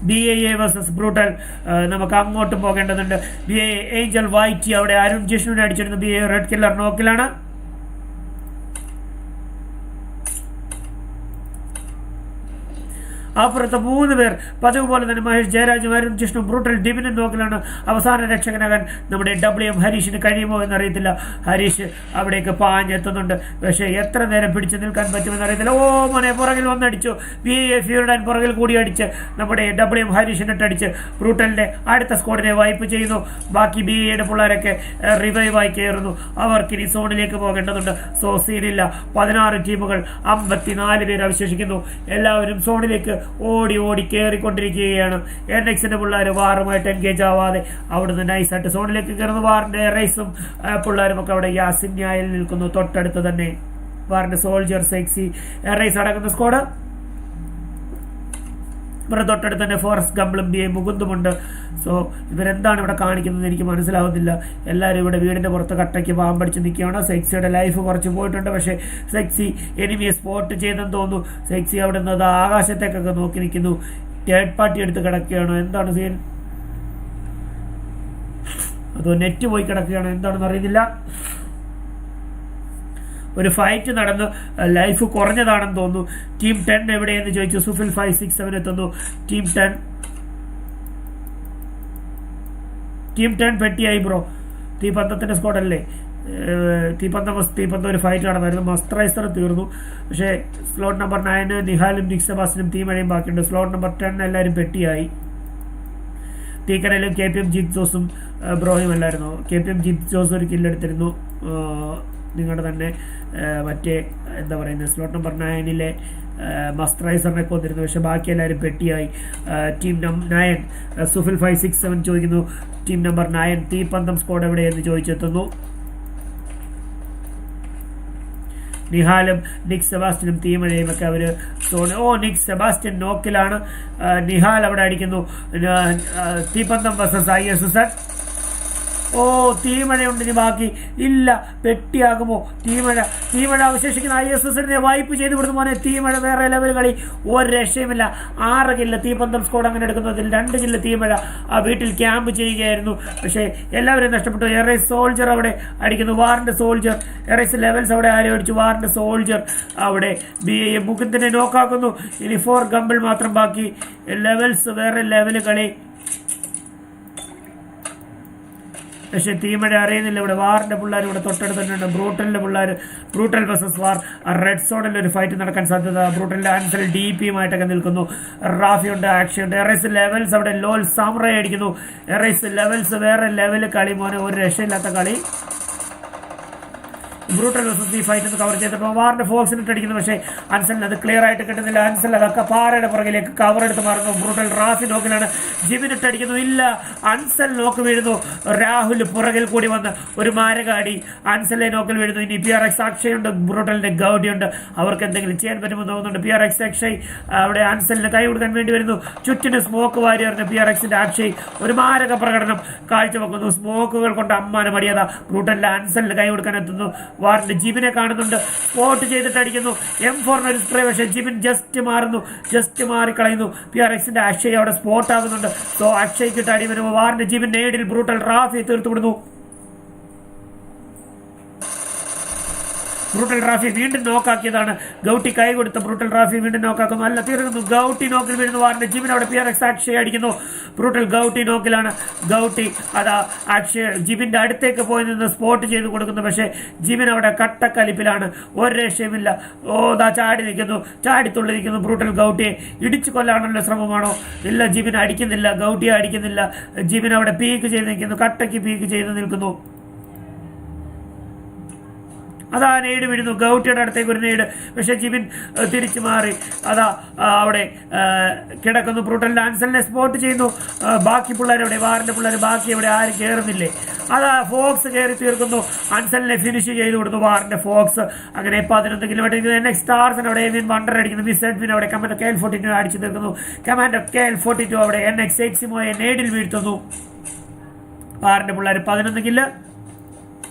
BAA versus Brutal. നമുക്ക് അങ്ങോട്ട് പോകേണ്ടതുണ്ട്. BAA ഏഞ്ചൽ വൈറ്റി അവിടെ അരുൺ ജിഷ്ണുവിനെ അടിച്ചിരുന്നു. BAA റെഡ് കില്ലർ നോക്കിലാണ്. അപ്പുറത്ത് 3 പേർ പതിവ് പോലെ തന്നെ മഹേഷ് ജയരാജും അരുൺ ജിഷ്ണു ബ്രൂട്ടൽ ഡിബിനും നോക്കിലാണ്. അവസാന രക്ഷകനാകാൻ നമ്മുടെ WM ഹരീഷിന് കഴിയുമോ എന്നറിയത്തില്ല. ഹരീഷ് അവിടേക്ക് പാഞ്ഞെത്തുന്നുണ്ട്. പക്ഷേ എത്ര നേരം പിടിച്ചു നിൽക്കാൻ പറ്റുമെന്ന് അറിയത്തില്ല. മോനെ പുറകിൽ വന്നടിച്ചു. BAA ഫ്യൂർഡാൻ പുറകിൽ കൂടി അടിച്ച് നമ്മുടെ WM ഹരീഷിനിട്ടടിച്ച് ബ്രൂട്ടലിന്റെ അടുത്ത സ്ക്വാഡിനെ വൈപ്പ് ചെയ്യുന്നു. ബാക്കി BAയുടെ പിള്ളേരൊക്കെ റിവൈവായി കയറുന്നു. അവർക്കിനി സോണിലേക്ക് പോകേണ്ടതുണ്ട്. സോ സീനില്ല. 16 ടീമുകൾ 54 പേര് അവശേഷിക്കുന്നു. എല്ലാവരും സോണിലേക്ക് ഓടി കയറിക്കൊണ്ടിരിക്കുകയാണ്. NXന്റെ പിള്ളേർ വാറുമായിട്ട് എൻഗേജ് ആവാതെ അവിടുന്ന് നൈസായിട്ട് സോണിലേക്ക് കയറുന്നു. വാറിന്റെ റൈസും പിള്ളേരും ഒക്കെ അവിടെ യാസിന്യായിൽ നിൽക്കുന്നു. തൊട്ടടുത്ത് തന്നെ വാറിന്റെ സോൾജർ സെക്സി റൈസ് അടങ്ങുന്ന സ്ക്വാഡ്. ഇവരുടെ തൊട്ടടുത്ത് തന്നെ ഫോറസ്റ്റ് ഗംബിളും BA മുകുന്ദുമുണ്ട്. സോ ഇവരെന്താണ് ഇവിടെ കാണിക്കുന്നത് എനിക്ക് മനസ്സിലാവുന്നില്ല. എല്ലാവരും ഇവിടെ വീടിന്റെ പുറത്ത് കട്ടയ്ക്ക് പാമ്പടിച്ച് നിൽക്കുകയാണ്. സെക്സിയുടെ ലൈഫ് കുറച്ച് പോയിട്ടുണ്ട്. പക്ഷേ സെക്സി എനിമിയെ സ്പോട്ട് ചെയ്തെന്ന് തോന്നുന്നു. സെക്സി അവിടെ നിന്ന് ആകാശത്തേക്കൊക്കെ നോക്കി നിൽക്കുന്നു. തേർഡ് പാർട്ടി എടുത്ത് കിടക്കുകയാണ്. എന്താണ് സീൻ? അതോ നെറ്റ് പോയി കിടക്കുകയാണ്, എന്താണെന്ന് അറിയുന്നില്ല. ഒരു ഫൈറ്റ് നടന്ന് ലൈഫ് കുറഞ്ഞതാണെന്ന് തോന്നുന്നു. ടീം 10 എവിടെയെന്ന് ചോദിച്ചു. സുഫിൽ 567 എത്തുന്നു. ടീം 10 പെട്ടിയായി ബ്രോ. തീ പന്തത്തിന്റെ സ്ക്വാഡ് അല്ലേ? തീപ്പന്തം ഒരു ഫൈറ്റ് നടന്നായിരുന്നു. മസ്ത്രൈസർ തീർന്നു. പക്ഷേ സ്ലോട്ട് നമ്പർ 9 നിഹാലും നിക് സെബാസ്റ്റ്യനും തീമഴയും ബാക്കിയുണ്ട്. സ്ലോട്ട് നമ്പർ 10 എല്ലാവരും പെട്ടിയായി. തീക്കനയിലും KPM ജിത് ജോസും ബ്രോയും അല്ലായിരുന്നു. KPM ജിത് ജോസ് ഒരു കില്ലെടുത്തിരുന്നു. നിങ്ങളുടെ തന്നെ മറ്റേ എന്താ പറയുന്നത് സ്ലോട്ട് നമ്പർ 9 മസ്ത്രൈസറിനെ കൊന്നിരുന്നു. പക്ഷെ ബാക്കി എല്ലാവരും പെട്ടിയായി. ടീം 9 സുഫിൽ 567 ചോദിക്കുന്നു, ടീം നമ്പർ 9 തീപ്പന്തം സ്ക്വാഡ് എവിടെയെന്ന് ചോദിച്ചെത്തുന്നു. നിഹാലും നിക് സെബാസ്റ്റ്യനും തീമഴയും ഒക്കെ അവർ നിക് സെബാസ്റ്റ്യൻ നോക്കിലാണ്. നിഹാൽ അവിടെ അടിക്കുന്നു. തീപ്പന്തം vs ISSN. തീമഴയുണ്ട്. ഇനി ബാക്കി ഇല്ല. പെട്ടിയാകുമോ? തീമഴ അവശേഷിക്കുന്ന ISSനെ വൈപ്പ് ചെയ്ത് വിടുന്നു. മോനെ തീമഴ വേറെ ലെവൽ കളി, ഒരു രക്ഷയുമില്ല. 6 കില്ല് തീപ്പന്തം സ്ക്വാഡ് അങ്ങനെ എടുക്കുന്നതിൽ 2 കില്ല് തീമഴ ആ വീട്ടിൽ ക്യാമ്പ് ചെയ്യുകയായിരുന്നു. പക്ഷേ എല്ലാവരും നഷ്ടപ്പെട്ടു. എറൈസ് സോൾജർ അവിടെ അടിക്കുന്നു. വാറിന്റെ സോൾജർ എറൈസ് ലെവൽസ് അവിടെ ആരും അടിച്ചു. വാറിന്റെ സോൾജർ അവിടെ മുകുന്ദനെ നോക്കാക്കുന്നു. ഇനി 4 ഗമ്പിൾ മാത്രം ബാക്കി. ലെവൽസ് വേറെ ലെവൽ കളി. പക്ഷെ തീമഴ അറിയുന്നില്ല. ഇവിടെ വാറിന്റെ പിള്ളേർ ഇവിടെ തൊട്ടടുത്ത് തന്നെയുണ്ട്. ബ്രൂട്ടലിന്റെ പിള്ളേർ ബ്രൂട്ടൽ vs വാർ. റെഡ് സോണിൽ ഒരു ഫൈറ്റ് നടക്കാൻ സാധ്യത. ബ്രൂട്ടലിന്റെ ആൻസൽ DPയുമായിട്ടൊക്കെ നിൽക്കുന്നു. റാഫിയുണ്ട്, ആക്ഷയുണ്ട്. എറൈസ് ലെവൽസ് അവിടെ ലോൽ സാമ്രായി അടിക്കുന്നു. എറൈസ് ലെവൽസ് വേറെ ലെവൽ കളി മോനെ, ഒരു രക്ഷയില്ലാത്ത കളി. ബ്രൂട്ടൽ vs ഈ ഫൈറ്റ് കവർ ചെയ്തപ്പോൾ വാറിന്റെ ഫോക്സിനിട്ട് അടിക്കുന്നു. പക്ഷേ അൻസലിന് അത് ക്ലിയർ ആയിട്ട് കിട്ടുന്നില്ല. അൻസൽ അതൊക്കെ പാറയുടെ പുറകിലേക്ക് കവർ എടുത്ത് മാറുന്നു. ബ്രൂട്ടൽ റാഫി നോക്കിലാണ്. ജിബിനിട്ട് അടിക്കുന്നു. ഇല്ല, അൻസൽ നോക്ക് വീഴുന്നു. രാഹുൽ പുറകിൽ കൂടി വന്ന് ഒരു മാരകാടി അൻസലെ നോക്കിൽ വീഴുന്നു. ഇനി PRX അക്ഷയുണ്ട്, ബ്രൂട്ടലിന്റെ ഗൗഡിയുണ്ട്. അവർക്ക് എന്തെങ്കിലും ചെയ്യാൻ പറ്റുമെന്ന് തോന്നുന്നുണ്ട്. PRX അക്ഷയ് അവിടെ അൻസലിന് കൈ കൊടുക്കാൻ വേണ്ടി വരുന്നു. ചുറ്റിന് സ്മോക്ക് വാരി എറിഞ്ഞ PRXന്റെ അക്ഷയ് ഒരു മാരക പ്രകടനം കാഴ്ചവെക്കുന്നു. സ്മോക്കുകൾ കൊണ്ട് അമ്മാന മടിയത. ബ്രൂട്ടലിന്റെ അൻസലിന് കൈ കൊടുക്കാൻ എത്തുന്നു. വാറിന്റെ ജിബിനെ കാണുന്നുണ്ട്. സ്പോട്ട് ചെയ്തിട്ട് അടിക്കുന്നു. M4 ഒരു സ്പ്രേ. പക്ഷേ ജിബിൻ ജസ്റ്റ് മാറിക്കളയുന്നു. PRXന്റെ അക്ഷയ് അവിടെ സ്പോട്ട് ആകുന്നുണ്ട്. സോ അക്ഷയ്ക്കിട്ട് അടി വരുമ്പോൾ വാറിന്റെ ജിബിൻ നേടിൽ ബ്രൂട്ടൽ റാഫി തീർത്തുവിടുന്നു. ബ്രൂട്ടൽ റാഫി വീണ്ടും നോക്കാക്കിയതാണ്. ഗൗട്ടി കൈ കൊടുത്ത ബ്രൂട്ടൽ റാഫി വീണ്ടും നോക്കാക്കുന്നു. അല്ല, തീർക്കുന്നു. ഗൗട്ടി നോക്കിൽ വീഴുന്നു. വാറിന്റെ ജിബിൻ അവിടെ PRX അക്ഷയ അടിക്കുന്നു. Brutal gouty നോക്കിലാണ്. ഗൗട്ടി അതാ അക്ഷയ ജിബിന്റെ അടുത്തേക്ക് പോയി നിന്ന് സ്പോട്ട് ചെയ്ത് കൊടുക്കുന്നു. പക്ഷേ ജിബിൻ അവിടെ കട്ടക്കലിപ്പിലാണ്. ഒരു രക്ഷയുമില്ല. ചാടിത്തുള്ളിരിക്കുന്നു. ബ്രൂട്ടൽ ഗൗട്ടിയെ ഇടിച്ചു കൊല്ലാനുള്ള ശ്രമമാണോ? ഇല്ല, ജിബിൻ അടിക്കുന്നില്ല. ഗൗട്ടിയെ അടിക്കുന്നില്ല. ജിബിൻ അവിടെ പീക്ക് ചെയ്ത് നിൽക്കുന്നു. കട്ടയ്ക്ക് പീക്ക് ചെയ്ത് നിൽക്കുന്നു. അതാ നെയ്ഡ് വീഴുന്നു. ഗൗട്ടിയുടെ അടുത്തേക്ക് ഒരു നെയ്ഡ്. പക്ഷെ ജിബിൻ തിരിച്ചു മാറി. അതാ അവിടെ കിടക്കുന്നു. ബ്രൂട്ടലിന്റെ അൻസലിനെ സ്പോട്ട് ചെയ്യുന്നു. ബാക്കി പിള്ളേരെവിടെ? വാറിന്റെ പിള്ളേർ ബാക്കി എവിടെ? ആരും കയറുന്നില്ലേ? അതാ ഫോക്സ് കയറി തീർക്കുന്നു. അൻസലിനെ ഫിനിഷ് ചെയ്ത് കൊടുത്തു വാറിന്റെ ഫോക്സ്. അങ്ങനെ 11 കിലോമീറ്റർ. NX സ്റ്റാർസിന് അവിടെ എവിൻ വണ്ടർ അടിക്കുന്നു. മിസ് എഡ്വിൻ അവിടെ കമാൻഡോ KL-42 അടിച്ചു തീർക്കുന്നു. കമാൻഡോ KL-42 അവിടെ NX എക്സിമോയെ നേടിൽ വീഴ്ത്തുന്നു. വാറിന്റെ പിള്ളേർ 11 kill,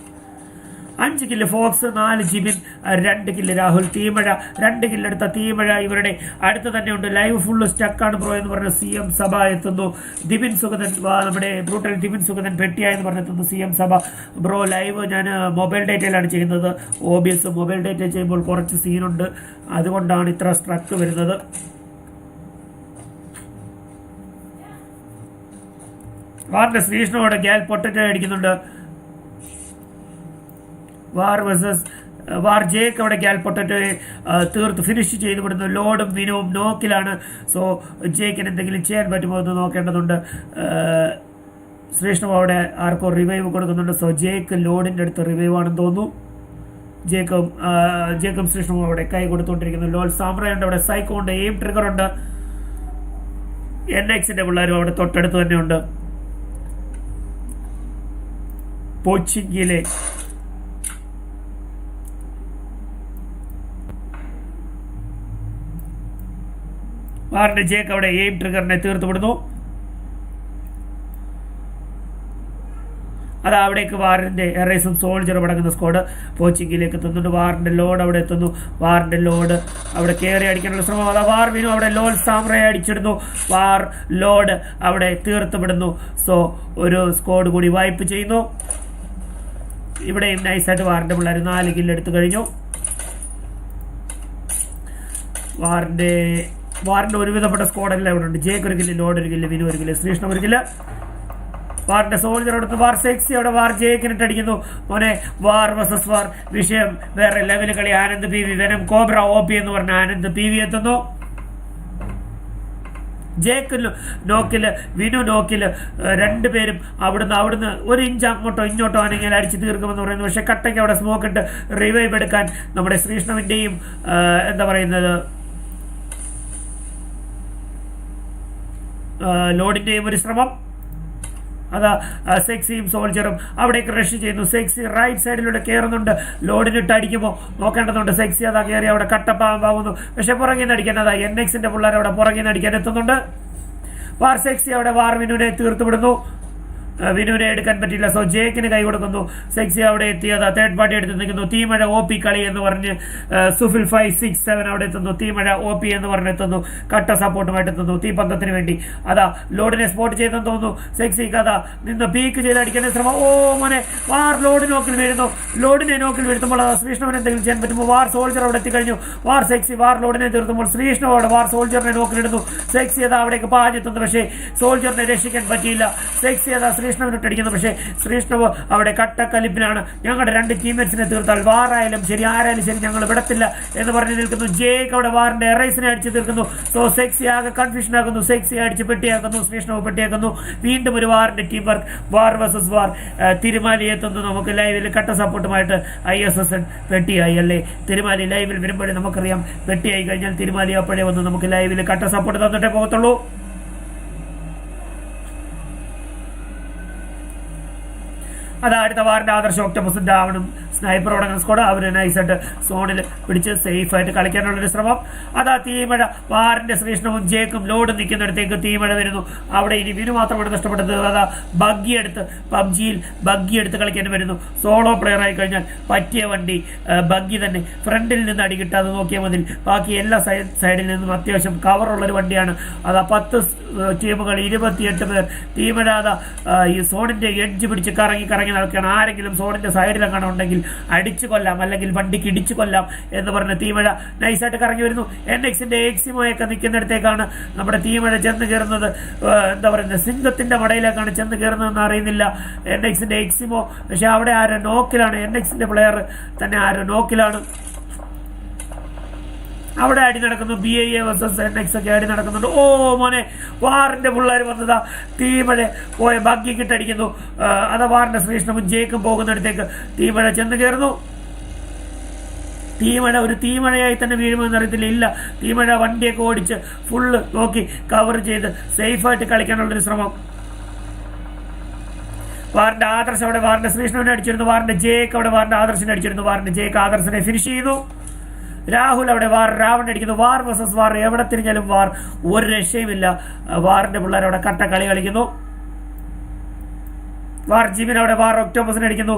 5 kill Fox, 4 Jibin, 2 kill Rahul. തീമഴ 2 കില്ലെടുത്ത തീമഴ ഇവരുടെ അടുത്ത് തന്നെ ഉണ്ട്. ലൈവ് ഫുള്ള് സ്റ്റക്കാണ് ബ്രോ എന്ന് പറഞ്ഞ CM സഭ എത്തുന്നു. ദിബിൻ സുഗതൻ, നമ്മുടെ ബ്രൂട്ടൽ ദിബിൻ സുഗതൻ പെട്ടിയായെന്ന് പറഞ്ഞെത്തുന്നു CM സഭ. ബ്രോ ലൈവ് ഞാൻ മൊബൈൽ ഡേറ്റയിലാണ് ചെയ്യുന്നത്. OBS മൊബൈൽ ഡേറ്റ ചെയ്യുമ്പോൾ കുറച്ച് സീനുണ്ട്, അതുകൊണ്ടാണ് ഇത്ര സ്ട്രക്ക് വരുന്നത്. വാറിന്റെ ശ്രീകൃഷ്ണനോട് ഗ്യാൽ പൊട്ടറ്റോ അടിക്കുന്നുണ്ട്. വാർ ജേക്ക് അവിടെ ഗ്യാൽ പൊട്ടറ്റോയെ തീർത്ത് ഫിനിഷ് ചെയ്ത് വിടുന്നു. ലോഡും വിനുവും നോക്കിലാണ്. സോ ജേക്കിന് എന്തെങ്കിലും ചെയ്യാൻ പറ്റുമോ എന്ന് നോക്കേണ്ടതുണ്ട്. ശ്രീകൃഷ്ണ അവിടെ ആർക്കോ റിവൈവ് കൊടുക്കുന്നുണ്ട്. സോ ജേക്ക് ലോഡിന്റെ അടുത്ത് റിവൈവ് ആണെന്ന് തോന്നുന്നു. ജേക്കും ശ്രീകൃഷ്ണ അവിടെ കൈ കൊടുത്തുകൊണ്ടിരിക്കുന്നു. ലോൾ സാമ്രായുണ്ട് അവിടെ. സൈക്കോണ്ട് എയിം ട്രിഗർ ഉണ്ട്. NXന്റെ പിള്ളേരും അവിടെ തൊട്ടടുത്ത് തന്നെ ഉണ്ട്. പോച്ചിങ്കിലെ വാറിന്റെ ജേക്ക് അവിടെ എയിം ട്രിഗറിനെ തീർത്തുവിടുന്നു. അത് അവിടേക്ക് വാറിന്റെ എറേസും സോൾജറും അടങ്ങുന്ന സ്ക്വാഡ് പോച്ചിങ്കിലേക്ക് എത്തുന്നുണ്ട്. വാറിന്റെ ലോഡ് അവിടെ എത്തുന്നു. വാറിന്റെ ലോഡ് അവിടെ കയറി അടിക്കാനുള്ള ശ്രമം. അതാ വാർ വീണു. അവിടെ ലോൾ സാമ്രയെ അടിച്ചിടുന്നു. വാർ ലോഡ് അവിടെ തീർത്തുവിടുന്നു. സോ ഒരു സ്ക്വാഡ് കൂടി വൈപ്പ് ചെയ്യുന്നു. ഇവിടെയും നൈസായിട്ട് വാറിന്റെ പിള്ളേർ 4 കില്ല് എടുത്തു കഴിഞ്ഞു. വാറിന്റെ ഒരുവിധപ്പെട്ട സ്ക്വാഡെല്ലാം ഇവിടെ ഉണ്ട്. Jake 1 kill, Lord 1 kill, Vinu 1 kill, Sreekrishna 1 kill. വാറിന്റെ സോൾജർ എടുത്ത് വാർ സെക്സി അവിടെ വാർ ജേക്കിനിട്ട് അടിക്കുന്നു. മോനെ വാർ വേഴ്സസ് വാർ വിഷയം വേറെ ലെവൽ കളി. Anand P V venom cobra OP എന്ന് പറഞ്ഞ ആനന്ദ് പി വി എത്തുന്നു. ജേക്ക് നോക്കില് വിനു നോക്കില് രണ്ടുപേരും അവിടുന്ന് ഒരു ഇഞ്ച് അങ്ങോട്ടോ ഇങ്ങോട്ടോ ആണെങ്കിൽ അടിച്ചു തീർക്കുമെന്ന് പറയുന്നു. പക്ഷെ കട്ടയ്ക്ക് അവിടെ സ്മോക്ക് ഇട്ട് റിവൈവ് എടുക്കാൻ നമ്മുടെ ശ്രീഷ്ണവിന്റെയും എന്താ പറയുന്നത് ലോഡിന്റെയും ഒരു ശ്രമം. അതാ സെക്സിയും സോൾജറും അവിടേക്ക് റഷ് ചെയ്യുന്നു. സെക്സി റൈറ്റ് സൈഡിലൂടെ കയറുന്നുണ്ട്. ലോഡിനിട്ട് അടിക്കുമ്പോൾ നോക്കേണ്ടതുണ്ട്. സെക്സി അതാ കയറി അവിടെ കട്ടപ്പാകുന്നു. പക്ഷെ പുറകിൽ നിന്ന് അടിക്കാൻ അതാ NX പിള്ളേർ അവിടെ പുറകിൽ നിന്ന് അടിക്കാൻ എത്തുന്നുണ്ട്. വാർ സെക്സി അവിടെ വാർ വിനുവിനെ തീർത്തുവിടുന്നു. വിനുവിനെ എടുക്കാൻ പറ്റില്ല. സോ ജേക്കിന് കൈ കൊടുക്കുന്നു. സെക്സി അവിടെ എത്തിയത് തേർഡ് പാർട്ടി എടുത്ത് നിൽക്കുന്നു. തീമഴ OP കളി എന്ന് പറഞ്ഞ് സുഫിൽ 567 അവിടെ എത്തുന്നു. തീമഴ OP എന്ന് പറഞ്ഞെത്തുന്നു. കട്ട സപ്പോർട്ടുമായിട്ട് എത്തുന്നു തീപന്തത്തിന് വേണ്ടി. അതാ ലോഡിനെ സ്പോട്ട് ചെയ്തെന്ന് തോന്നുന്നു. സെക്സിക്ക് അതാ നിന്ന് പീക്ക് ചെയ്ത് അടിക്കാൻ ശ്രമം. ഓ മോനെ വാർ ലോഡ് നോക്കിൽ വീഴുന്നു. ലോഡിനെ നോക്കിൽ വീഴ്ത്തുമ്പോൾ ശ്രീഷ്ണവൻ എന്തെങ്കിലും ചെയ്യാൻ പറ്റുമ്പോൾ വാർ സോൾജർ അവിടെ എത്തിക്കഴിഞ്ഞു. വാർ സെക്സി വാർ ലോഡിനെ തീർത്തുമ്പോൾ ശ്രീഷ്ണവ് അവിടെ വാർ സോൾജറിനെ നോക്കിലിടുന്നു. സെക്സി അതാ അവിടേക്ക് പാഞ്ഞെത്തുന്നു. പക്ഷേ സോൾജറിനെ രക്ഷിക്കാൻ പറ്റിയില്ല. സെക്സി അതാ ശ്രീഷ്ണവിനിട്ട് അടിക്കുന്നു. പക്ഷേ ശ്രീഷ്ണവ് അവിടെ കട്ടക്കലിപ്പിലാണ്. ഞങ്ങളുടെ 2 ടീംമേറ്റ്സിനെ തീർത്താൽ വാറായാലും ശരി ആരായാലും ശരി ഞങ്ങൾ വിടത്തില്ല എന്ന് പറഞ്ഞ് നിൽക്കുന്നു. ജേക്ക് അവിടെ വാറിന്റെ എറൈസിനെ അടിച്ചു തീർക്കുന്നു. സോ സെക്സി ആകെ കൺഫ്യൂഷൻ ആക്കുന്നു. സെക്സി അടിച്ച് പെട്ടിയാക്കുന്നു. ശ്രീഷ്ണവ് പെട്ടിയാക്കുന്നു. വീണ്ടും ഒരു വാറിന്റെ ടീം വർക്ക് വാർ വേഴ്സസ് വാർ. തിരുമാലി എത്തുന്നു. നമുക്ക് ലൈവിൽ കട്ട സപ്പോർട്ടുമായിട്ട് ISSN പെട്ടിയായി അല്ലേ. തിരുമാലി ലൈവിൽ വരുമ്പോഴേ നമുക്കറിയാം പെട്ടിയായി കഴിഞ്ഞാൽ തിരുമാലി അപ്പോഴേ വന്ന് നമുക്ക് ലൈവിൽ കട്ട സപ്പോർട്ട് തന്നിട്ടേ പോകത്തുള്ളൂ. അതാ അടുത്ത വാറിന്റെ ആദർശ ഒക്ടോപസ് ഡാവണും സ്നൈപ്പർ അടങ്ങുന്ന സ്ക്വാഡ് അവര് നൈസായിട്ട് സോണിൽ പിടിച്ച് സേഫായിട്ട് കളിക്കാനുള്ളൊരു ശ്രമം. അതാ തീമഴ വാറിന്റെ ശ്രീഷ്ണവും ജേക്കും ലോഡ് നിൽക്കുന്നിടത്തേക്ക് തീമഴ വരുന്നു. അവിടെ ഇനി വിനു മാത്രമാണ് നഷ്ടപ്പെട്ടത്. അതാ ബഗ്ഗി എടുത്ത് കളിക്കാൻ വരുന്നു. സോളോ പ്ലെയർ ആയി കഴിഞ്ഞാൽ പറ്റിയ വണ്ടി ബഗ്ഗി തന്നെ. ഫ്രണ്ടിൽ നിന്ന് അടി കിട്ടാതെ നോക്കിയാൽ മതി. ബാക്കി എല്ലാ സൈഡിൽ നിന്നും അത്യാവശ്യം കവറുള്ളൊരു വണ്ടിയാണ്. അതാ 10 ടീമുകൾ 28 പേർ. തീമഴ അതാ ഈ സോണിന്റെ എഡ്ജ് പിടിച്ച് കറങ്ങി നടക്കുകയാണ്. ആരെങ്കിലും സോണിന്റെ സൈഡിലെങ്ങനെ ഉണ്ടെങ്കിൽ അടിച്ചു കൊല്ലാം അല്ലെങ്കിൽ വണ്ടിക്ക് ഇടിച്ചു കൊല്ലാം എന്ന് പറഞ്ഞ തീമഴ നൈസായിട്ട് കറങ്ങി വരുന്നു. NXന്റെ എക്സിമോയൊക്കെ നിൽക്കുന്നിടത്തേക്കാണ് നമ്മുടെ തീമഴ ചെന്ന് കയറുന്നത്. എന്താ പറയുന്നത് സിംഹത്തിന്റെ മടയിലേക്കാണ് ചെന്ന് കയറുന്നതെന്ന് അറിയുന്നില്ല NXന്റെ എക്സിമോ. പക്ഷെ അവിടെ ആരോ നോക്കിലാണ്. NXന്റെ പ്ലെയർ തന്നെ ആരോ നോക്കിലാണ്. അവിടെ അടി നടക്കുന്നു. BIA വേഴ്സസ് NX ഒക്കെ അടി നടക്കുന്നുണ്ട്. ഓ മോനെ വാറിന്റെ പിള്ളേർ വന്നതാ തീമഴ പോയ ബഗ്ഗിക്കിട്ടടിക്കുന്നു. അതാ വാറിന്റെ ശ്രീഷ്ണവും ജേക്കും പോകുന്നിടത്തേക്ക് തീമഴ ചെന്ന് കയറുന്നു. തീമഴ ഒരു തീമഴയായി തന്നെ വീഴുമെന്ന് അറിയത്തില്ല. ഇല്ല തീമഴ വണ്ടിയൊക്കെ ഓടിച്ച് ഫുള്ള് നോക്കി കവർ ചെയ്ത് സേഫായിട്ട് കളിക്കാനുള്ളൊരു ശ്രമം. വാറിന്റെ ആദർശ് അവിടെ വാറിന്റെ ശ്രീഷ്ണവിനെ അടിച്ചിരുന്നു. വാറിന്റെ ജേക്ക് അവിടെ വാറിന്റെ ആദർശിനെ അടിച്ചിരുന്നു. വാറിന്റെ ജേക്ക് ആദർശിനെ ഫിനിഷ് ചെയ്തു. രാഹുൽ അവിടെ വാർ രാവൺ അടിക്കുന്നു. വാർ വേഴ്സസ് വാർ. എവിടെ തിരിഞ്ഞാലും വാർ. ഒരു രക്ഷയുമില്ല. വാറിന്റെ പിള്ളേർ അവിടെ കട്ട കളി കളിക്കുന്നു. വാർ ജിമിൻ അവിടെ വാർ ഒക്ടോപസിനെ അടിക്കുന്നു.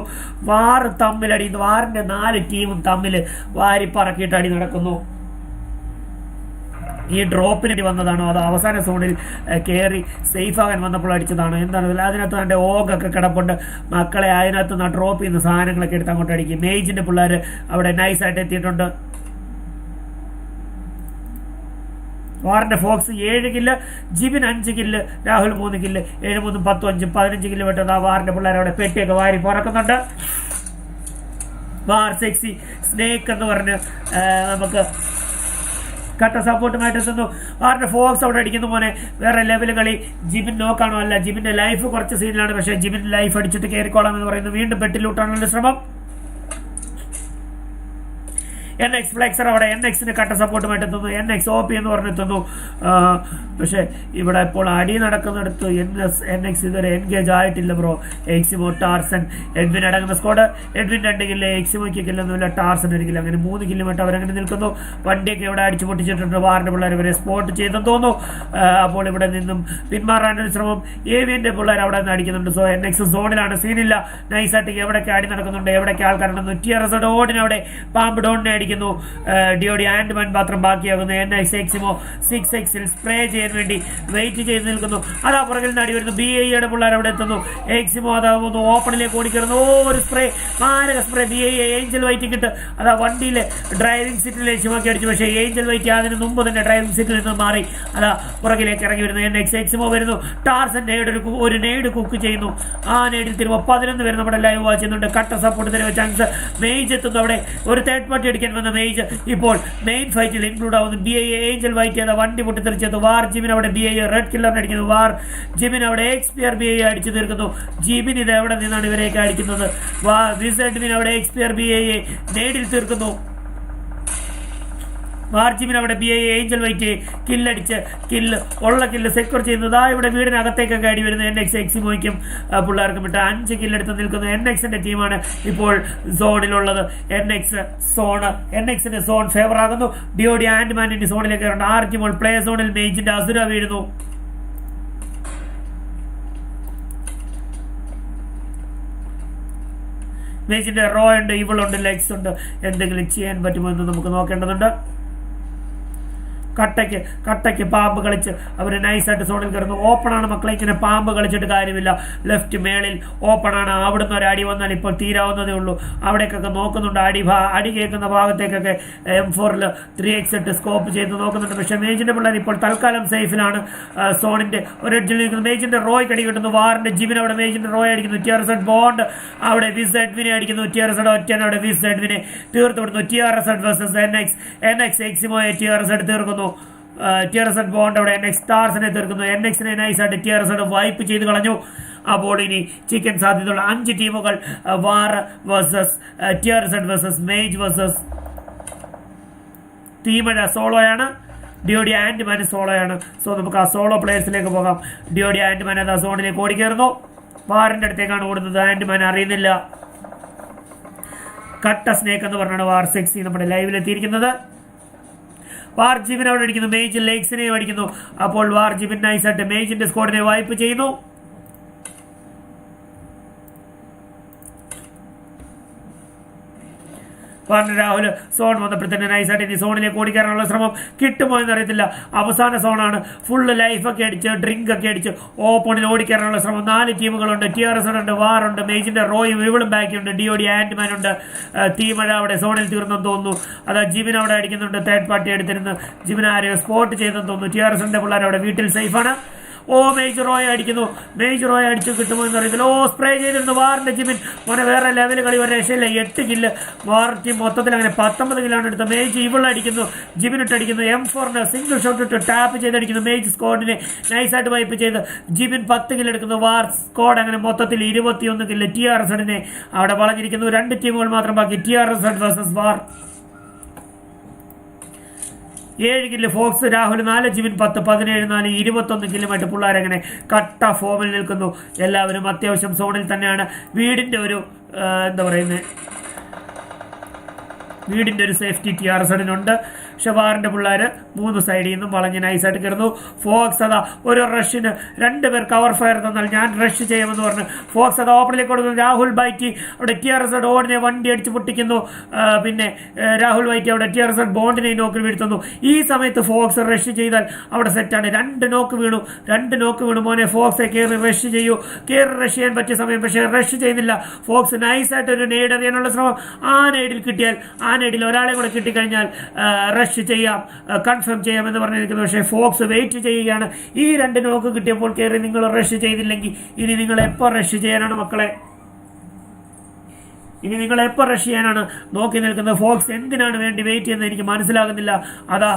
വാർ തമ്മിലടിക്കുന്നു. വാറിന്റെ 4 ടീമും തമ്മിൽ വാരി പറക്കിയിട്ട് അടി നടക്കുന്നു. ഈ ഡ്രോപ്പിന് വന്നതാണോ അതോ അവസാന സോണിൽ കയറി സേഫ് ആകാൻ വന്നപ്പോൾ അടിച്ചതാണോ എന്താണ്? അതിനകത്ത് എൻ്റെ ഓഗൊക്കെ കിടപ്പുണ്ട്. മക്കളെ അതിനകത്ത് നിന്ന് ഡ്രോപ്പ് ചെയ്യുന്ന സാധനങ്ങളൊക്കെ എടുത്ത് അങ്ങോട്ട് അടിക്കും. മേജിന്റെ പിള്ളേർ അവിടെ നൈസായിട്ട് എത്തിയിട്ടുണ്ട്. വാറിന്റെ Fox 7 kill, Jibin 5 kill, Rahul 3 kill. 7, 3, 10, 5, 15 kill വിട്ടത് ആ വാറിന്റെ പിള്ളേർ അവിടെ പെട്ടിയൊക്കെ വാരി പറക്കുന്നുണ്ട്. വാർ സെക്സി സ്നേക്ക് എന്ന് പറഞ്ഞ് നമുക്ക് കട്ട സപ്പോർട്ടുമായിട്ട് എത്തുന്നു. വാറിന്റെ ഫോക്സ് അവിടെ അടിക്കുന്നു. മോനെ വേറെ ലെവൽ കളി. ജിബിൻ നോക്കാണോ? അല്ല, ജിബിന്റെ ലൈഫ് കുറച്ച് സീനിലാണ്. പക്ഷേ ജിബിൻ ലൈഫ് അടിച്ചിട്ട് കയറിക്കോളാം എന്ന് പറയുന്നു. വീണ്ടും പെട്ടിലൂട്ടാനുള്ള ശ്രമം. NX ഫ്ലെക്സർ അവിടെ NXന് കട്ട സപ്പോർട്ടുമായിട്ട് എത്തുന്നു. NX OP എന്ന് പറഞ്ഞെത്തുന്നു. പക്ഷെ ഇവിടെ ഇപ്പോൾ അടി നടക്കുന്നിടത്ത് NX ഇതുവരെ എൻഗേജ് ആയിട്ടില്ല ബ്രോ. എക്സിമോ, ടാർസൻ, എഡ്വിൻ അടങ്ങുന്ന സ്ക്വാഡ്. എഡ്വിൻ 2 കില്ല്, എക്സിമോയ്ക്ക് കില്ലൊന്നുമില്ല, ടാർസൻ 1 കില്ല്. അങ്ങനെ 3 കില്ലുമായിട്ട് അവരങ്ങനെ നിൽക്കുന്നു. വണ്ടിയൊക്കെ ഇവിടെ അടിച്ചു പൊട്ടിച്ചിട്ടുണ്ട്. വാറിന്റെ പിള്ളേർ ഇവരെ സ്പോട്ട് ചെയ്തെന്ന് തോന്നുന്നു. അപ്പോൾ ഇവിടെ നിന്നും പിന്മാറാനൊരു ശ്രമം. ഏവിയന്റെ പിള്ളേർ അവിടെ നിന്ന് അടിക്കുന്നുണ്ട്. സോ NX സോണിലാണ്, സീനില്ല. നൈസായിട്ട് എവിടേക്ക് അടി നടക്കുന്നുണ്ട്, എവിടേക്ക് ആൾക്കാരുണ്ടെന്ന് TRS ഓടിനവിടെ പാമ്പ് ഡോണിനെ അടിക്കുന്നു. ഡിയോഡി ആൻഡ്മാൻ മാത്രം ബാക്കിയാകുന്നു. NX എക്സിമോ 6Xൽ സ്പ്രേ ചെയ്യാൻ വേണ്ടി വെയിറ്റ് ചെയ്ത് നിൽക്കുന്നു. അതാ പുറകിൽ നിന്ന് അടി വരുന്നു. BIAയുടെ പിള്ളേർ അവിടെ എത്തുന്നു. എക്സിമോ അതാകുന്നു ഓപ്പണിലേക്ക് ഓടിക്കറുന്നു. ഒരു സ്പ്രേ, മാരക സ്പ്രേ. BIA ഏഞ്ചൽ വൈറ്റ് കിട്ട് അതാ വണ്ടിയിലെ ഡ്രൈവിംഗ് സീറ്റിൽ ലക്ഷ്യമാക്കി അടിച്ചു. പക്ഷേ ഏഞ്ചൽ വൈറ്റ് അതിന് മുമ്പ് തന്നെ ഡ്രൈവിംഗ് സീറ്റിൽ നിന്ന് മാറി അതാ പുറകിലേക്ക് ഇറങ്ങി വരുന്നു. NX എക്സിമോ വരുന്നു. ടാർസൻ ഒരു നെയ്ഡ് കുക്ക് ചെയ്യുന്നു. ആ നെയ്ഡിൽ തിരുമ്പോ 11 പേര് നമ്മുടെ ലൈവ് വാച്ച് ചെയ്യുന്നുണ്ട്. കട്ട സപ്പോർട്ട് തരുന്ന ചാൻസ്. മെയ്ജ് എത്തുന്നു. അവിടെ ഒരു തേർഡ് പാർട്ടി അടിക്കാൻ വന്ന മെയ്ജ് ഇപ്പോൾ മെയിൻ ഫൈറ്റിൽ ഇൻക്ലൂഡ് ആവുന്നു. BIA ഏഞ്ചൽ വൈറ്റ് ചെയ്ത വണ്ടി പൊട്ടിത്തെറിച്ചെത്തു. വാർ ജിമിൻ അവിടെ BIA റെഡ് കില്ലറിനെ അടിക്കുന്നു. വാർ ജിമിൻ അവിടെ XPR BIA അടിച്ചു തീർക്കുന്നു. ജിമിൻ ഇത് എവിടെ നിന്നാണ് ഇവരെയൊക്കെ അടിക്കുന്നത്? വിസഡ്മിൻ അവിടെ XPR BIA നേടിൽ തീർക്കുന്നു. വാർജിമിൻ അവിടെ BIA ഏഞ്ചൽ വൈറ്റ് കില്ലടിച്ച് ഉള്ള കില്ല് സെക്യൂർ ചെയ്യുന്നത്. ഇവിടെ വീടിനകത്തേക്കൊക്കെ അടി വരുന്നത്. NX എക്സിമോയ്ക്കും പിള്ളേർക്കും ഇട്ട് 5 കില്ലെടുത്ത് നിൽക്കുന്നു. NXന്റെ ടീമാണ് ഇപ്പോൾ സോണിലുള്ളത്. NXന്റെ സോൺ ഫേവർ ആകുന്നു. ഡിയോഡി ആൻഡ്മാനിന്റെ സോണിലേക്ക് കയറുന്നു. ആർജിമോൾ പ്ലേ സോണിൽ മെയ്ജിന്റെ അസുര വീഴുന്നു. മേജിന്റെ റോ ഉണ്ട്, ഇവളുണ്ട്, ലെഗ്സ് ഉണ്ട്. എന്തെങ്കിലും ചെയ്യാൻ പറ്റുമോ എന്ന് നമുക്ക് നോക്കേണ്ടതുണ്ട്. കട്ടയ്ക്ക് പാമ്പ് കളിച്ച് അവർ നൈസായിട്ട് സോണിൽ കിടന്നു. ഓപ്പണാണ് മക്കളെ, ഇങ്ങനെ പാമ്പ് കളിച്ചിട്ട് കാര്യമില്ല. ലെഫ്റ്റ് മേളിൽ ഓപ്പണാണ്. അവിടുന്ന് ഒരു അടി വന്നാൽ ഇപ്പോൾ തീരാവുന്നതേ ഉള്ളൂ. അവിടേക്കൊക്കെ നോക്കുന്നുണ്ട്. അടി കേൾക്കുന്ന ഭാഗത്തേക്കൊക്കെ M4ൽ 3X ഇട്ട് സ്കോപ്പ് ചെയ്ത് നോക്കുന്നുണ്ട്. പക്ഷേ മേജിന്റെ പിള്ളേർ ഇപ്പോൾ തൽക്കാലം സേഫിലാണ്. സോണിന്റെ ഒരു എഡ്ജിൽ നിൽക്കുന്നു. മേജിന്റെ റോയ്ക്ക് അടി കിട്ടുന്നു. വാറിന്റെ ജിമിൻ അവിടെ മേജിന്റെ റോയ് അടിക്കുന്നു. TRZ ബോണ്ട് അവിടെ വിസഡ്വിനെ അടിക്കുന്നു. TRZ ഒറ്റൻ അവിടെ വിസഡ്വിനെ തീർത്തു വിടുന്നു. TRZ വേഴ്സസ് NX എക്സിമോയെ TRZ തീർക്കുന്നു. TRZ ബോണ്ട് അവിടെ NX സ്റ്റാർസിനെ തീർക്കുന്നു. NXനെ നൈസായിട്ട് TRZ വൈപ്പ് ചെയ്ത് കളഞ്ഞു. അപ്പോൾ ഇനി ചിക്കൻ സാധ്യതയുള്ള 5 ടീമുകൾ. War versus TRZ versus Mage versus ടീമഴ സോളോയാണ്. ഡിയോഡി ആൻഡ്മാൻ സോളോയാണ്. സോ നമുക്ക് ആ സോളോ പ്ലേയേഴ്സിലേക്ക് പോകാം. ഡിയോഡി ആൻഡ്മാൻ അത് ആ സോണിലേക്ക് ഓടിക്കയറുന്നു. വാറിന്റെ അടുത്തേക്കാണ് ഓടുന്നത്. ആൻഡ്മാൻ അറിയുന്നില്ല. കട്ട സ്നേക്ക് എന്ന് പറഞ്ഞാണ് വാർ 6 നമ്മുടെ ലൈവിലെത്തിയിരിക്കുന്നത്. വാർ ജിമിൻ അവിടെ അടിക്കുന്നു. മേജ് ലെഗ്സിനെയും അടിക്കുന്നു. അപ്പോൾ വാർ ജിമിൻ നൈസായിട്ട് മേജിന്റെ സ്ക്വാഡിനെ വൈപ്പ് ചെയ്യുന്നു. രാഹുൽ സോൺ വന്നപ്പോഴത്തന്നെ നൈസായിട്ട് ഇനി സോണിലേക്ക് ഓടിക്കാനുള്ള ശ്രമം കിട്ടുമോ എന്നറിയത്തില്ല. അവസാന സോണാണ്. ഫുള്ള് ലൈഫൊക്കെ അടിച്ച് ഡ്രിങ്ക് ഒക്കെ അടിച്ച് ഓപ്പണിൽ ഓടിക്കാനുള്ള ശ്രമം. 4 ടീമുകളുണ്ട്. TRZ ഉണ്ട്, വാറുണ്ട്, മേജിന്റെ റോയും ഇവളും ബാക്കിയുണ്ട്. ഡിയോഡി ആൻഡ്മാൻ ഉണ്ട്. ടീമഴ അവിടെ സോണിൽ തീർന്നെന്ന് തോന്നുന്നു. അതാ ജിമിൻ അവിടെ അടിക്കുന്നുണ്ട്. തേർഡ് പാർട്ടി എടുത്തിരുന്ന് ജിമിൻ ആരെയോ സ്പോട്ട് ചെയ്തെന്ന് തോന്നുന്നു. TRZന്റെ പിള്ളേർ അവിടെ വീട്ടിൽ സേഫാണ്. മേജ് റോയ് അടിക്കുന്നു. മേജ് റോയ് അടിച്ചു കിട്ടുമോ എന്ന് അറിയത്തില്ല. സ്പ്രേ ചെയ്തിരുന്നു വാറിന്റെ ജിമിൻ. മോനെ വേറെ ലെവൽ കളി ഒരു രക്ഷയില്ല. 8 കില്ല് വാർ ടീം മൊത്തത്തിൽ അങ്ങനെ 19 കില്ലാണ് എടുത്തത്. മേജ് ഇവളടിക്കുന്നു. ജിമിനിട്ടടിക്കുന്നു. M4ന് സിംഗിൾ ഷോട്ട് ഇട്ട് ടാപ്പ് ചെയ്തടിക്കുന്നു. മേജ് സ്ക്വാഡിനെ നൈസായിട്ട് വൈപ്പ് ചെയ്ത് ജിമിൻ 10 കില്ല് എടുക്കുന്നു. വാർ സ്ക്വാഡ് അങ്ങനെ മൊത്തത്തിൽ 21 കില്ല്. TRZനെ അവിടെ വളഞ്ഞിരിക്കുന്നു. 2 ടീമുകൾ മാത്രം ബാക്കി. TRZ വേഴ്സസ് വാർ. 7 കില്ല് ഫോക്സ്. രാഹുൽ 4, ജിമിൻ 10, 17, 4, 21 കില്ലുമായിട്ട് പിള്ളേരങ്ങനെ കട്ട ഫോമിൽ നിൽക്കുന്നു. എല്ലാവരും അത്യാവശ്യം സോണിൽ തന്നെയാണ്. വീടിന്റെ ഒരു വീടിന്റെ ഒരു സേഫ്റ്റി TRZനുണ്ട്. ഷവാറിന്റെ പിള്ളേർ 3 സൈഡിൽ നിന്നും വളഞ്ഞ് നൈസായിട്ട് കയറുന്നു. ഫോക്സ് അതാ ഒരു റഷിന് 2 പേർ കവർ ഫയർ തന്നാൽ ഞാൻ റഷ് ചെയ്യുമെന്ന് പറഞ്ഞ് ഫോക്സ് അതാ ഓപ്പണിലേക്ക് കൊടുക്കുന്നു. രാഹുൽ ബൈറ്റി അവിടെ TRZ ഓടിനെ വണ്ടി അടിച്ച് പൊട്ടിക്കുന്നു. പിന്നെ രാഹുൽ ബൈറ്റി അവിടെ TRZ ബോണ്ടിനെ നോക്കിൽ വീഴ്ത്തുന്നു. ഈ സമയത്ത് ഫോക്സ് റഷ് ചെയ്താൽ അവിടെ സെറ്റാണ്. 2 നോക്ക് വീണു. മോനെ ഫോക്സെ കയറി റഷ് ചെയ്യൂ. റഷ് ചെയ്യാൻ പറ്റിയ സമയം. പക്ഷേ റഷ് ചെയ്യുന്നില്ല. ഫോക്സ് നൈസായിട്ട് ഒരു നെയ്ഡ് എറിയാനുള്ള ശ്രമം. ആ നെയ്ഡിൽ കിട്ടിയാൽ ആ നെയ്ഡിൽ ഒരാളെ കൂടെ കിട്ടിക്കഴിഞ്ഞാൽ റഷ് ചെയ്യാം, കൺഫേം ചെയ്യാമെന്ന് പറഞ്ഞിരിക്കുന്നു. പക്ഷേ ഫോക്സ് വെയിറ്റ് ചെയ്യുകയാണ്. ഈ 2 നോക്ക് കിട്ടിയപ്പോൾ കയറി നിങ്ങൾ റഷ് ചെയ്തില്ലെങ്കിൽ ഇനി നിങ്ങൾ എപ്പോൾ റഷ് ചെയ്യാനാണ് മക്കളെ? നോക്കി നിൽക്കുന്നത്? ഫോക്സ് എന്തിനാണ് വേണ്ടി വെയിറ്റ് ചെയ്യുന്നത് എനിക്ക് മനസ്സിലാകുന്നില്ല. അതാ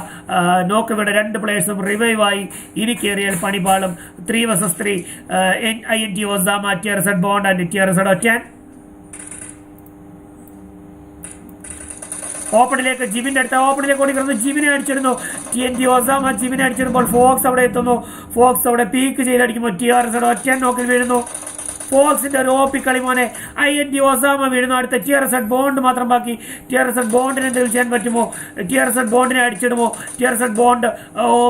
നോക്ക് ഇവിടെ 2 പ്ലേയേഴ്സും റിവൈവ് ആയി. ഇനി കയറിയാൽ പണിപാളും. 3 vs 3 INT Osama, TRZ bond and TRZ ഒറ്റാൻ. ഓപ്പണിലേക്ക് ജിമിന്റെ അടുത്ത ഓപ്പണിലേക്ക് ഓടിക്കുന്നു. ജിമിനെ അടിച്ചിരുന്നു. TNT ഒസാമ ജിമിനെ അടിച്ചിരുമ്പോൾ ഫോക്സ് അവിടെ എത്തുന്നു. ഫോക്സ് അവിടെ പീക്ക് ചെയ്തടിക്കുമ്പോൾ TRZ ഒറ്റ നോക്കിൽ വീഴുന്നു. ഫോക്സിന്റെ ഒരു ഓപ്പി കളി മോനെ. IND ഒസാമ വീഴുന്നു. അടുത്ത TRZ ബോണ്ട് മാത്രം ബാക്കി. TRZ ബോണ്ടിന് എന്തെങ്കിലും ചെയ്യാൻ പറ്റുമോ? TRZ ബോണ്ടിനെ അടിച്ചിടുമോ? TRZ ബോണ്ട്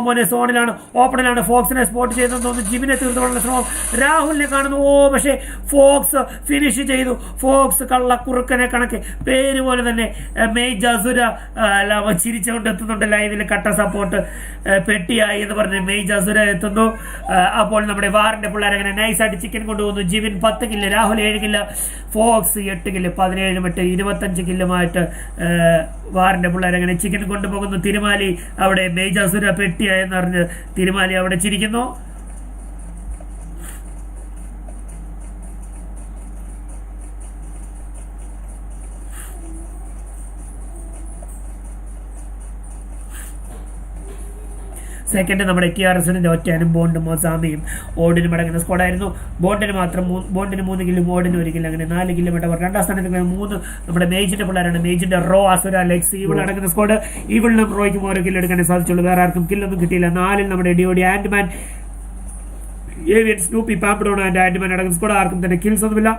മോനെ സോണിലാണ്, ഓപ്പണിലാണ്. ഫോക്സിനെ സ്പോട്ട് ചെയ്തെന്ന് തോന്നുന്നു. ജിമിനെ തീർത്തുകൊണ്ടുള്ള ശ്രമം. രാഹുലിനെ കാണുന്നു. പക്ഷേ ഫോക്സ് ഫിനിഷ് ചെയ്തു. ഫോക്സ് കള്ള കുറുക്കനെ കണക്ക് പേര് പോലെ തന്നെ മെയ്ജ് അസുര ചിരിച്ചുകൊണ്ട് എത്തുന്നുണ്ട് ലൈവിൽ. കട്ട സപ്പോർട്ട് പെട്ടിയായി എന്ന് പറഞ്ഞ് മെയ്ജ് അസുര എത്തുന്നു. അപ്പോൾ നമ്മുടെ വാറിന്റെ പിള്ളേർ അങ്ങനെ നൈസായിട്ട് ചിക്കൻ കൊണ്ടുപോകുന്നു. Jivin 10 kill, Rahul 7 kill, Fox 8 kill, 17 25 കില്ലുമായിട്ട് വാറിന്റെ പിള്ളേർ അങ്ങനെ ചിക്കൻ കൊണ്ടുപോകുന്നു. തിരുമാലി അവിടെ മെയ്ജ് അസുര പെട്ടിയായെന്ന് പറഞ്ഞ് തിരുമാലി അവിടെ ചിരിക്കുന്നു. സെക്കൻഡ് നമ്മുടെ TRSന്റെ ഒറ്റയാനും ബോണ്ടും മൊസാമയും ഓടിനും അടങ്ങുന്ന സ്ക്വാഡായിരുന്നു. ബോണ്ടിന് 3 കില്ലും ഓടിന് 1 കില്ലും, അങ്ങനെ 4 കിലോമീറ്റർ. രണ്ടാം സ്ഥാനത്ത് 3 നമ്മുടെ മേജിന്റെ പിള്ളേരാണ്. മേജിന്റെ റോ, അസുര, ലെക്സ്, ഈവിൾ അടങ്ങുന്ന സ്ക്വാഡ്. ഈവിളിനും റോയ്ക്കും 1 കില്ല് എടുക്കാനേ സാധിച്ചുള്ളൂ. വേറെ ആർക്കും കില്ലൊന്നും കിട്ടിയില്ല. 4-ൽ നമ്മുടെ DOD, Andaman, avian, സ്നൂപ്പി, പാംപ്ഡോൺ and Andaman അടങ്ങുന്ന സ്ക്വാഡ്. ആർക്കും തന്നെ കിൽസ് ഒന്നുമില്ല.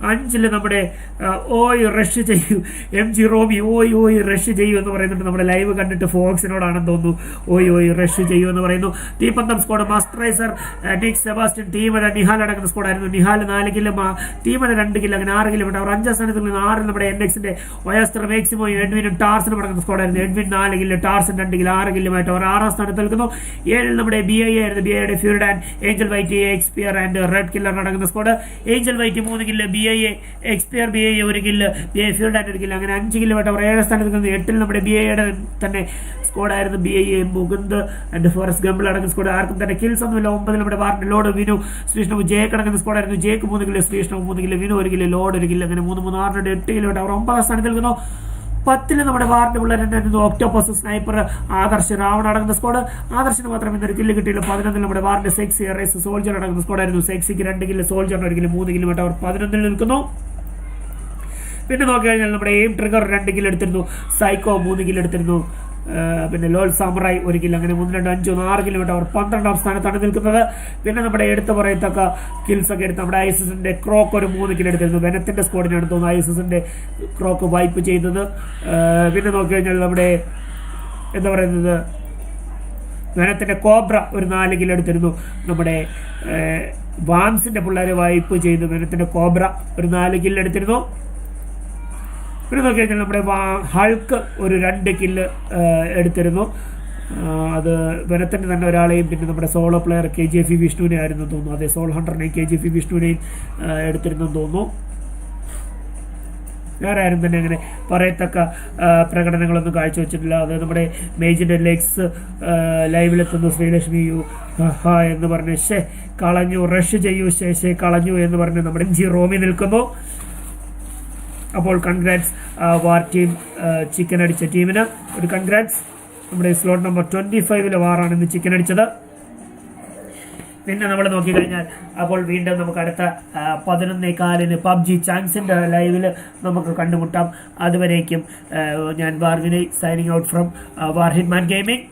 5-ൽ നമ്മുടെ റഷ് ചെയ്യൂ, MG റോബി റഷ് ചെയ്യൂ എന്ന് പറയുന്നുണ്ട്. നമ്മുടെ ലൈവ് കണ്ടിട്ട് ഫോക്സിനോടാണെന്ന് തോന്നുന്നു. റഷ് ചെയ്യൂ എന്ന് പറയുന്നു. തീപ്പന്തം സ്ക്വാഡ്, മാസ്റ്ററൈസർ, നിക്, സെബാസ്റ്റ്യൻ, ടീമന, നിഹാൽ അടങ്ങുന്ന സ്ക്വാഡായിരുന്നു. നിഹാൽ 4 കില്ല്, ടീമന 2 കില്ല്, അങ്ങനെ 6 കിലോമീറ്റർ. അവർ 5ാം സ്ഥാനത്തിൽ നിന്ന് 6-ൽ നമ്മുടെ NXന്റെ ഒയസ്റ്റർ, മാക്സിമോ, എഡ്വിനും ടാർസിനും അടങ്ങുന്ന സ്ക്വാഡായിരുന്നു. എഡ്വിൻ 4 കില്ല്, ടാർസൻ 2 കില്ല്, 6 കില്ലുമായിട്ട് അവർ 6ാം സ്ഥാനത്ത് നിൽക്കുന്നു. 7-ൽ നമ്മുടെ BIA ആയിരുന്നു. BIയുടെ ഫ്യൂരിഡാൻ, ഏഞ്ചൽ വൈറ്റ്, എക്സ്പിയർ ആൻഡ് റെഡ് കില്ലർ അടങ്ങുന്ന squad. Angel White 3 kill, BIA, എക്സ്പിയർ, BIA 1 kill, BIA Furidan 1 kill, അങ്ങനെ 5 കില്ലുമായിട്ട് അവർ 7ാം സ്ഥാനത്ത് നിൽക്കുന്നു. 8-ൽ നമ്മുടെ BIയുടെ തന്നെ സ്ക്വാഡായിരുന്നു. BIA, Mukund and Forest Gumble അടങ്ങുന്ന സ്ക്വാഡ്. ആർക്കും തന്നെ കിൽസ് ഒന്നുമില്ല. 9-ൽ നമ്മുടെ വാർഡ്, ലോഡ്, വിനു, ശ്രീഷ്ണവ്, ജേക്ക് അടങ്ങുന്ന സ്ക്വാഡായിരുന്നു. ജേക്ക് 3 കില്ല്, ശ്രീഷ്ണവ് 3 kill, Vinu 1 kill, Lord 1 kill, അങ്ങനെ 3, 6, 8 കിലോമീറ്റർ. അവർ 9ാം സ്ഥാനത്ത് നിൽക്കുന്നു. 10-ൽ നമ്മുടെ വാർഡ് പിള്ളേരുണ്ടായിരുന്നു. ഒക്ടോപ്പസ്, സ്നൈപ്പർ, ആദർശ്, രാവണ അടങ്ങുന്ന സ്ക്വാഡ്. ആദർശിന് മാത്രം ഇന്നൊരു കില്ല് കിട്ടിയില്ല. 11-ൽ നമ്മുടെ വാർഡ്, സെക്സി, റേസ്, സോൾജർ അടങ്ങുന്ന സ്ക്വാഡായിരുന്നു. സെക്സിക്ക് 2 കില്ല്, സോൾജറിന് 1 കില്ല്, 3 കില്ലുമായിട്ട് അവർ 11-ൽ നിൽക്കുന്നു. പിന്നെ നോക്കിക്കഴിഞ്ഞാൽ നമ്മുടെ എയിം ട്രിഗർ 2 കില്ല് എടുത്തിരുന്നു. സൈക്കോ 3 കില്ല് എടുത്തിരുന്നു. പിന്നെ ലോൾ സാമുറായി 1 കില്ല്, അങ്ങനെ 3, 2, 5, 6 കിലോമീറ്റർ. അവർ 12ാം സ്ഥാനത്താണ് നിൽക്കുന്നത്. പിന്നെ നമ്മുടെ എടുത്ത് പറയത്തക്ക കിൽസ് ഒക്കെ എടുത്ത് നമ്മുടെ ISSന്റെ ക്രോക്ക് ഒരു 3 കില്ല് എടുത്തിരുന്നു. വെനത്തിന്റെ സ്ക്വാഡിനാണ് തോന്നുന്നു ISSന്റെ ക്രോക്ക് വൈപ്പ് ചെയ്തത്. പിന്നെ നോക്കിക്കഴിഞ്ഞാൽ നമ്മുടെ എന്താ പറയുന്നത്, വെനത്തിന്റെ കോബ്ര ഒരു 4 കില്ല് എടുത്തിരുന്നു. നമ്മുടെ വാംസിന്റെ പിള്ളേരെ വൈപ്പ് ചെയ്തു. വെനത്തിന്റെ കോബ്ര ഒരു 4 കില്ല് എടുത്തിരുന്നു. പിന്നെ നോക്കി കഴിഞ്ഞാൽ നമ്മുടെ ഹൾക്ക് ഒരു 2 കില്ല് എടുത്തിരുന്നു. അത് വെനത്തിന്റെ തന്നെ ഒരാളെയും പിന്നെ നമ്മുടെ സോളോ പ്ലെയർ KGF വിഷ്ണുവിനെ ആയിരുന്നു തോന്നുന്നു. അതെ, സോൾ ഹണ്ടറിനെയും KGF വിഷ്ണുവിനെയും എടുത്തിരുന്നു തോന്നുന്നു. വേറെ ആരും തന്നെ അങ്ങനെ പറയത്തക്ക പ്രകടനങ്ങളൊന്നും കാഴ്ചവെച്ചിട്ടില്ല. അത് നമ്മുടെ മേജിന്റെ ലെഗ്സ് ലൈവിലെത്തുന്നു. ശ്രീലക്ഷ്മി എന്ന് പറഞ്ഞ് കളഞ്ഞു, റഷ് ചെയ്യൂ, കളഞ്ഞു എന്ന് പറഞ്ഞ് നമ്മുടെ MG റോമി നിൽക്കുന്നു. അപ്പോൾ കൺഗ്രാറ്റ്സ് വാർ ടീം, ചിക്കൻ അടിച്ച ടീമിന് ഒരു കൺഗ്രാറ്റ്സ്. നമ്മുടെ സ്ലോട്ട് നമ്പർ 25-ലെ വാറാണ് ഇന്ന് ചിക്കൻ അടിച്ചത്. പിന്നെ നമ്മൾ നോക്കിക്കഴിഞ്ഞാൽ അപ്പോൾ വീണ്ടും നമുക്ക് അടുത്ത 11:15 PUBG ചാങ്സിൻ്റെ ലൈവിൽ നമുക്ക് കണ്ടുമുട്ടാം. അതുവരേക്കും ഞാൻ വാർവിനെ signing out from War Hitman gaming.